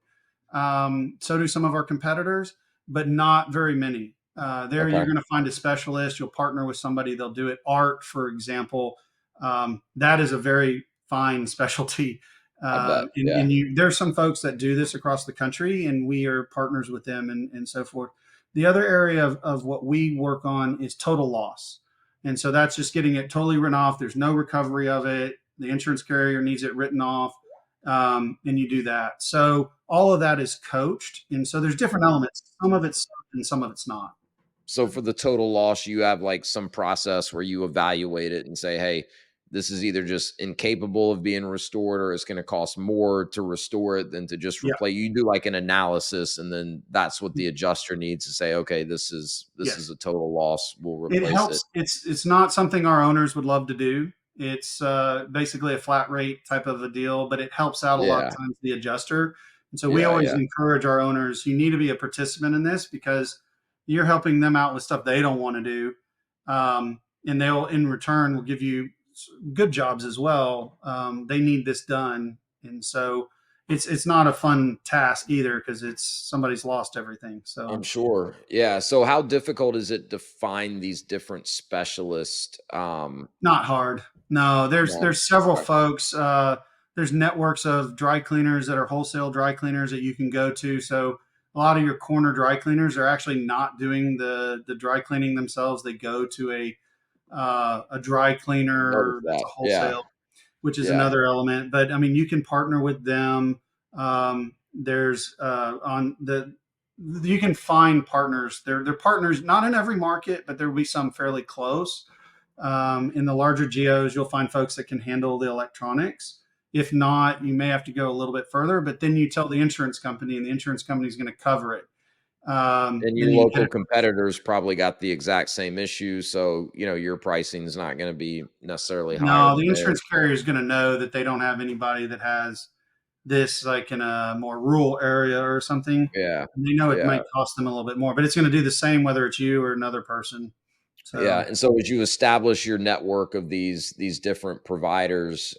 So do some of our competitors, but not very many. There, you're Okay. going to find a specialist. You'll partner with somebody; they'll do it. Art, for example, that is a very fine specialty. I bet. Yeah. And there's some folks that do this across the country, and we are partners with them, and so forth. The other area of what we work on is total loss, and so that's just getting it totally written off. There's no recovery of it. The insurance carrier needs it written off, and you do that. So all of that is coached, and so there's different elements. Some of it's and some of it's not. So for the total loss, you have like some process where you evaluate it and say, hey, this is either just incapable of being restored, or it's going to cost more to restore it than to just Yeah. replace. You do like an analysis, and then that's what the adjuster needs to say, okay, this is Yes. a total loss, we'll It replace it. helps. It's not something our owners would love to do. It's basically a flat rate type of a deal, but it helps out a lot of Yeah, times the adjuster. And so we yeah, always yeah. encourage our owners, you need to be a participant in this because you're helping them out with stuff they don't want to do. And they'll, in return, will give you good jobs as well. They need this done. And so it's not a fun task either because it's somebody's lost everything. I'm So sure. Yeah. So how difficult is it to find these different specialists? not hard. No, No. there's several Okay. folks. There's networks of dry cleaners that are wholesale dry cleaners that you can go to. So a lot of your corner dry cleaners are actually not doing the dry cleaning themselves. They go to a dry Notice cleaner that's that. a Yeah. wholesale, which is Yeah. another element. But I mean, you can partner with them. There's on the You can find partners. They're partners not in every market, but there will be some fairly close. In the larger geos, you'll find folks that can handle the electronics. If not, you may have to go a little bit further, but then you tell the insurance company, and the insurance company is going to cover it. And your Then you get local competitors probably got the exact same issue. So, your pricing is not going to be necessarily higher no, the than insurance theirs. carrier is going to know that they don't have anybody that has this like in a more rural area or something. Yeah. And they know it Yeah. might cost them a little bit more, but it's going to do the same whether it's you or another person. Yeah. So And so as you establish your network of these different providers,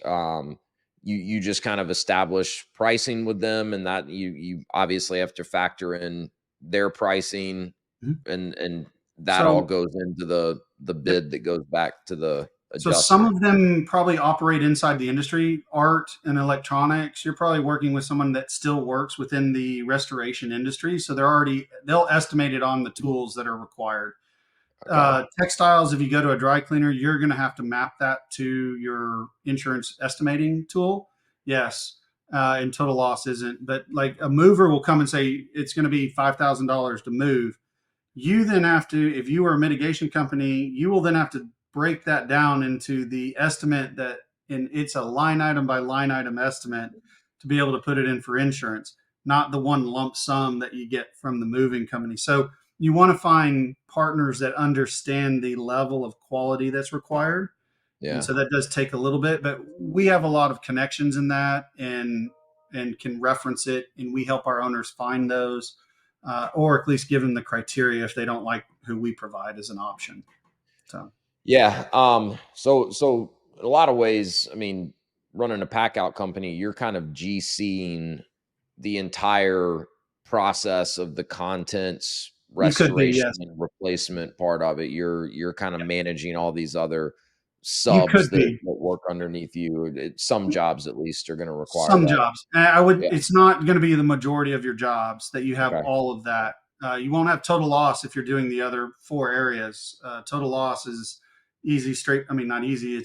you just kind of establish pricing with them, and that you obviously have to factor in their pricing, mhm. and that all so goes into the yep. bid that goes back to the So some adjuster. of them probably operate inside the industry, art and electronics. You're probably working with someone that still works within the restoration industry. So they'll estimate it on the tools that are required. Okay. Textiles, if you go to a dry cleaner, you're going to have to map that to your insurance estimating tool. Yes. And total loss isn't, but like a mover will come and say it's going to be $5,000 to move. You then have to, if you are a mitigation company, you will then have to break that down into the estimate that, and it's a line item by line item estimate to be able to put it in for insurance, not the one lump sum that you get from the moving company. So you want to find partners that understand the level of quality that's required. And Yeah. so that does take a little bit, but we have a lot of connections in that and can reference it, and we help our owners find those, or at least give them the criteria if they don't like who we provide as an option. So Yeah. So in a lot of ways, I mean, running a pack out company, you're kind of GCing the entire process of the contents you could be, restoration yes, and replacement part of it. You're kind of yeah. managing all these other You subs could that, be. that work underneath you. Some jobs at least are going to require Some that. jobs. I would. Yeah. It's not going to be the majority of your jobs that you have Okay. all of that. You won't have total loss if you're doing the other four areas. Total loss is easy, straight. I mean, not easy.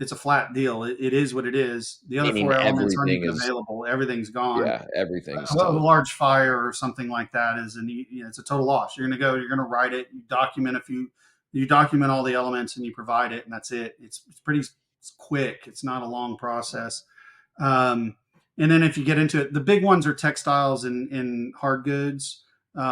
It's a flat deal. It is what it is. The other Meaning four elements aren't everything even is, available. Everything's gone. yeah, everything's A toast. large fire or something like that is it's a total loss. You're going to go. You're going to write it. You document all the elements and you provide it, and that's it. It's pretty quick. It's not a long process. Um, and then if you get into it, the big ones are textiles and hard goods,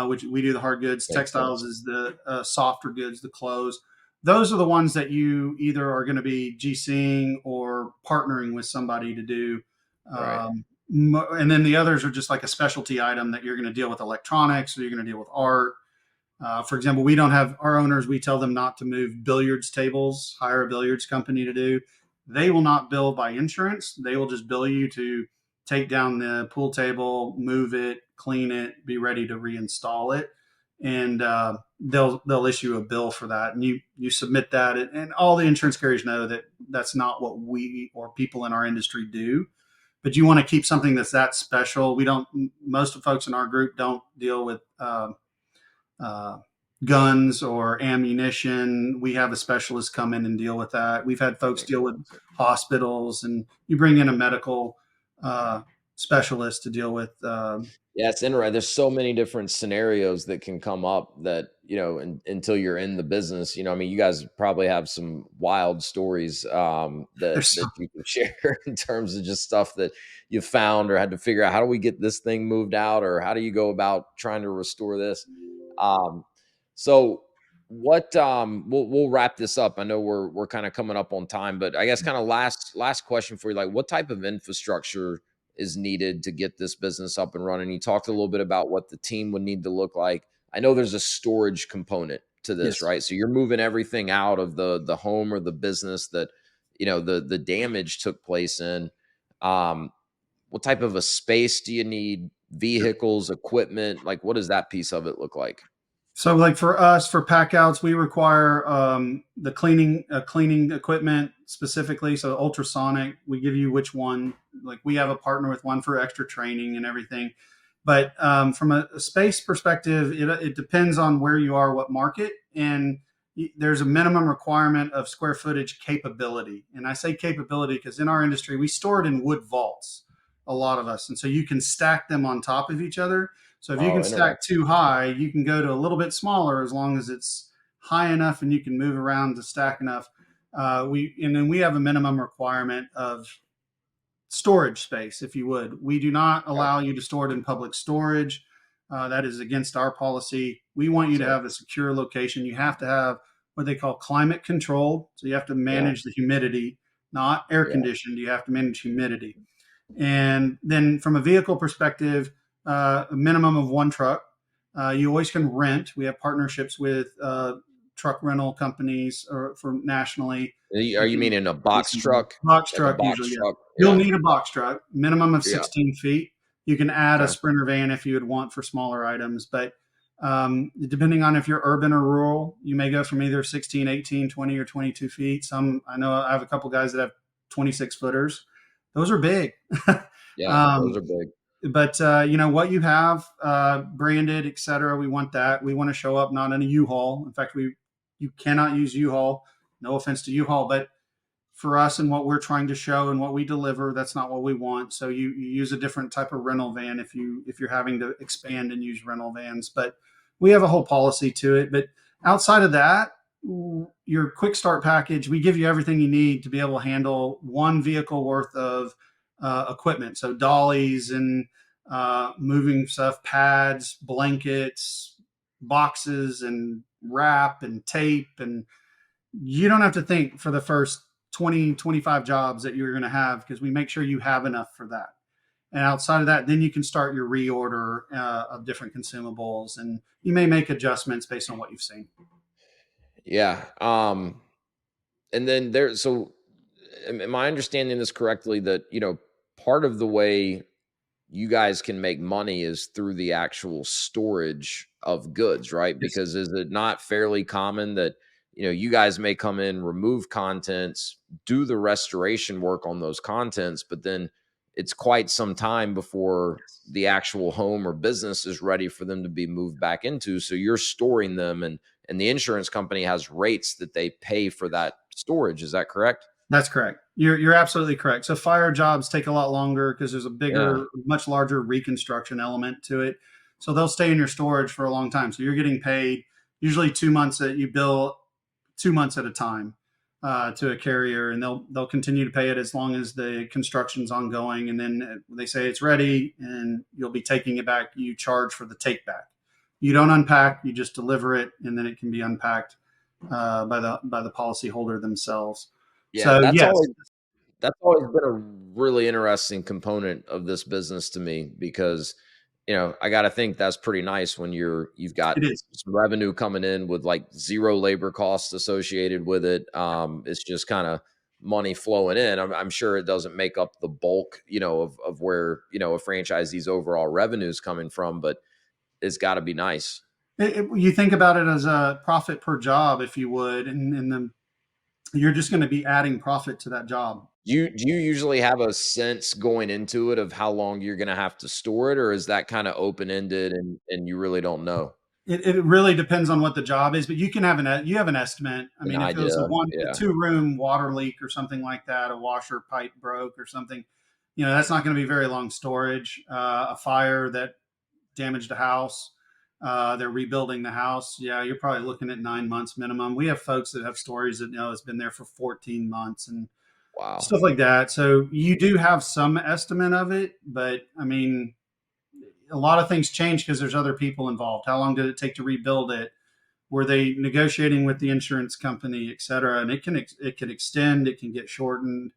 which we do the hard goods. Makes Textiles sense. is the softer goods, the clothes. Those are the ones that you either are going to be GCing or partnering with somebody to do. Right. And then the others are just like a specialty item that you're going to deal with electronics or you're going to deal with art. For example, we don't have our owners, we tell them not to move billiards tables, hire a billiards company to do. They will not bill by insurance. They will just bill you to take down the pool table, move it, clean it, be ready to reinstall it. And they'll issue a bill for that, and you submit that, and all the insurance carriers know that that's not what we or people in our industry do. But you want to keep something that's that special. We don't. Most of the folks in our group don't deal with uh, guns or ammunition. We have a specialist come in and deal with that. We've had folks Makes deal with sense. hospitals, and you bring in a medical specialist to deal with. Yeah, it's interesting. There's so many different scenarios that can come up that, until you're in the business, I mean, you guys probably have some wild stories that There's you can share in terms of just stuff that you found or had to figure out how do we get this thing moved out or how do you go about trying to restore this. Um, so what we'll wrap this up. I know we're kind of coming up on time, but I guess kind of last question for you, like what type of infrastructure is needed to get this business up and running? You talked a little bit about what the team would need to look like. I know there's a storage component to this, yes. right? So you're moving everything out of the home or the business that the damage took place in. What type of a space do you need? Vehicles, equipment, like what does that piece of it look like? So, like for us, for packouts, we require the cleaning equipment specifically. So, ultrasonic, we give you which one. Like we have a partner with one for extra training and everything. But from a space perspective, it depends on where you are, what market, and there's a minimum requirement of square footage capability. And I say capability because in our industry, we store it in wood vaults, a lot of us, and so you can stack them on top of each other. So if you can Oh, stack interesting. too high, you can go to a little bit smaller as long as it's high enough and you can move around to stack enough. We have a minimum requirement of storage space, if you would. We do not Okay. allow you to store it in public storage. That is against our policy. We want you to So have a secure location. You have to have what they call climate controlled. So you have to yeah, manage the humidity, not air yeah, conditioned. You have to manage humidity. And then from a vehicle perspective, a minimum of one truck. You always can rent. We have partnerships with truck rental companies or for nationally. Are You you can meaning a box truck? box Like a truck box usually, yeah. truck? You'll Yeah. need a box truck, minimum of Yeah. 16 feet. You can add a Okay. sprinter van if you would want for smaller items, but depending on if you're urban or rural, you may go from either 16, 18, 20, or 22 feet. I know I have a couple guys that have 26 footers. Those are big. Yeah, those um, are big. but what you have branded, etc. We want that. We want to show up not in a U-Haul. In fact, you cannot use U-Haul. No offense to U-Haul, but for us and what we're trying to show and what we deliver, that's not what we want. So you use a different type of rental van if you're having to expand and use rental vans. But we have a whole policy to it. But outside of that, your quick start package, we give you everything you need to be able to handle one vehicle worth of equipment. So dollies and moving stuff, pads, blankets, boxes, and wrap and tape. And you don't have to think for the first 20, 25 jobs that you're going to have because we make sure you have enough for that. And outside of that, then you can start your reorder of different consumables and you may make adjustments based on what you've seen. Yeah. And then so am I understanding this correctly that, part of the way you guys can make money is through the actual storage of goods, right? Yes. Because is it not fairly common that, you guys may come in, remove contents, do the restoration work on those contents, but then it's quite some time before the actual home or business is ready for them to be moved back into. So you're storing them and the insurance company has rates that they pay for that storage. Is that correct? That's correct. You're absolutely correct. So fire jobs take a lot longer because there's a Yeah. bigger, much larger reconstruction element to it. So they'll stay in your storage for a long time. So you're getting paid usually 2 months that you bill 2 months at a time to a carrier, and they'll continue to pay it as long as the construction's ongoing. And then they say it's ready, and you'll be taking it back. You charge for the take back. You don't unpack. You just deliver it, and then it can be unpacked by the policyholder themselves. Yeah. So yes, That's always been a really interesting component of this business to me because, I got to think that's pretty nice when you've got it is. some revenue coming in with like zero labor costs associated with it. It's just kind of money flowing in. I'm sure it doesn't make up the bulk, of where, a franchisee's overall revenue is coming from, but it's got to be nice. You think about it as a profit per job, if you would, and then you're just going to be adding profit to that job. Do you usually have a sense going into it of how long you're gonna have to store it, or is that kinda open-ended and you really don't know? It really depends on what the job is, but you have an estimate. I An mean, if it was idea, a yeah. 2 room water leak or something like that, a washer pipe broke or something, That's not going to be very long storage. A fire that damaged a house, they're rebuilding the house. Yeah, you're probably looking at 9 months minimum. We have folks that have stories that it's been there for 14 months and Wow. stuff like that. So you do have some estimate of it, but I mean, a lot of things change because there's other people involved. How long did it take to rebuild it? Were they negotiating with the insurance company, et cetera? And it can extend, it can get shortened.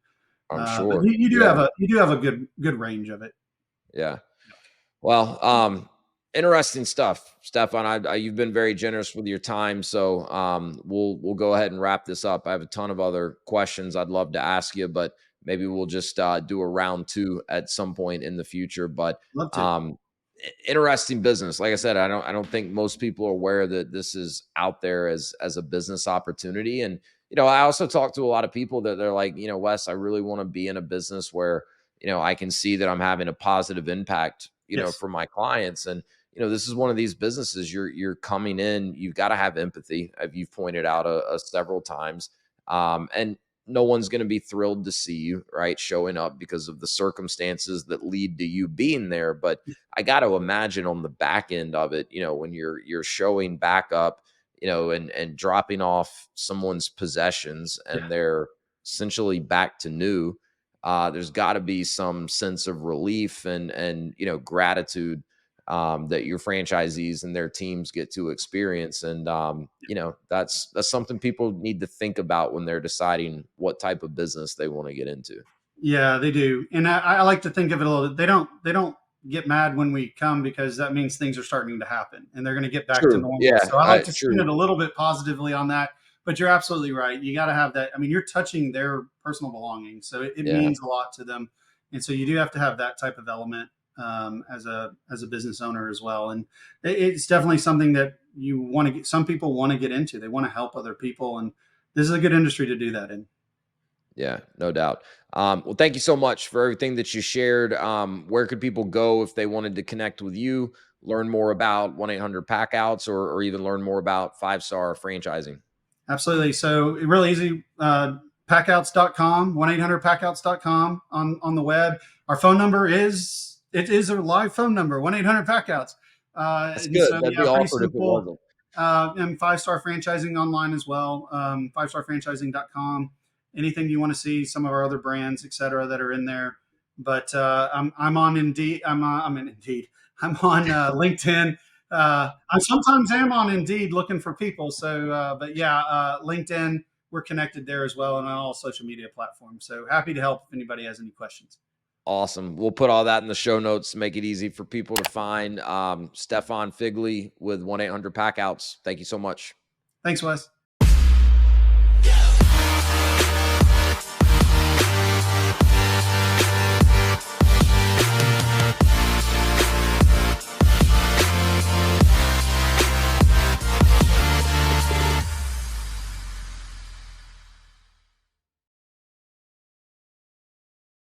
I'm But sure. you do Yeah. have a good range of it. Yeah. Well, interesting stuff, Stefan. You've been very generous with your time, so we'll go ahead and wrap this up. I have a ton of other questions I'd love to ask you, but maybe we'll just do a round two at some point in the future. But Love to. um, interesting business. Like I said, I don't think most people are aware that this is out there as a business opportunity. And I also talk to a lot of people that they're like, Wes, I really want to be in a business where I can see that I'm having a positive impact, Yes. for my clients. And, this is one of these businesses you're coming in, you've got to have empathy, as you've pointed out several times. And no one's going to be thrilled to see you, right, showing up because of the circumstances that lead to you being there. But I got to imagine on the back end of it, when you're showing back up, and dropping off someone's possessions Yeah. and they're essentially back to new, there's got to be some sense of relief and gratitude that your franchisees and their teams get to experience. And that's something people need to think about when they're deciding what type of business they want to get into. Yeah, they do, and I like to think of it a little. They don't get mad when we come because that means things are starting to happen and they're going to get back to True. normal. Yeah. So I like to spin True. it a little bit positively on that. But you're absolutely right. You got to have that. I mean, you're touching their personal belongings, so it Yeah. means a lot to them, and so you do have to have that type of element as a business owner as well. And it's definitely something that you want to get. Some people want to get into. They want to help other people, and this is a good industry to do that in. Yeah, no doubt. Well, thank you so much for everything that you shared. Where could people go if they wanted to connect with you, learn more about 1-800 Packouts, or even learn more about 5-star franchising? Absolutely. So really easy. Packouts.com, 1-800-Packouts.com on the web. Our phone number is a live phone number, 1-800-Packouts. That's And good. so, That'd yeah, be pretty awkward if it simple. wasn't. And 5-star franchising online as well, 5starfranchising.com. Anything you want to see, some of our other brands, et cetera, that are in there. But I'm on Indeed. I'm in Indeed. I'm on LinkedIn. I sometimes am on Indeed looking for people. So, but yeah, LinkedIn, we're connected there as well, and on all social media platforms. So happy to help if anybody has any questions. Awesome. We'll put all that in the show notes to make it easy for people to find. Stefan Figley with 1-800 Packouts. Thank you so much. Thanks, Wes.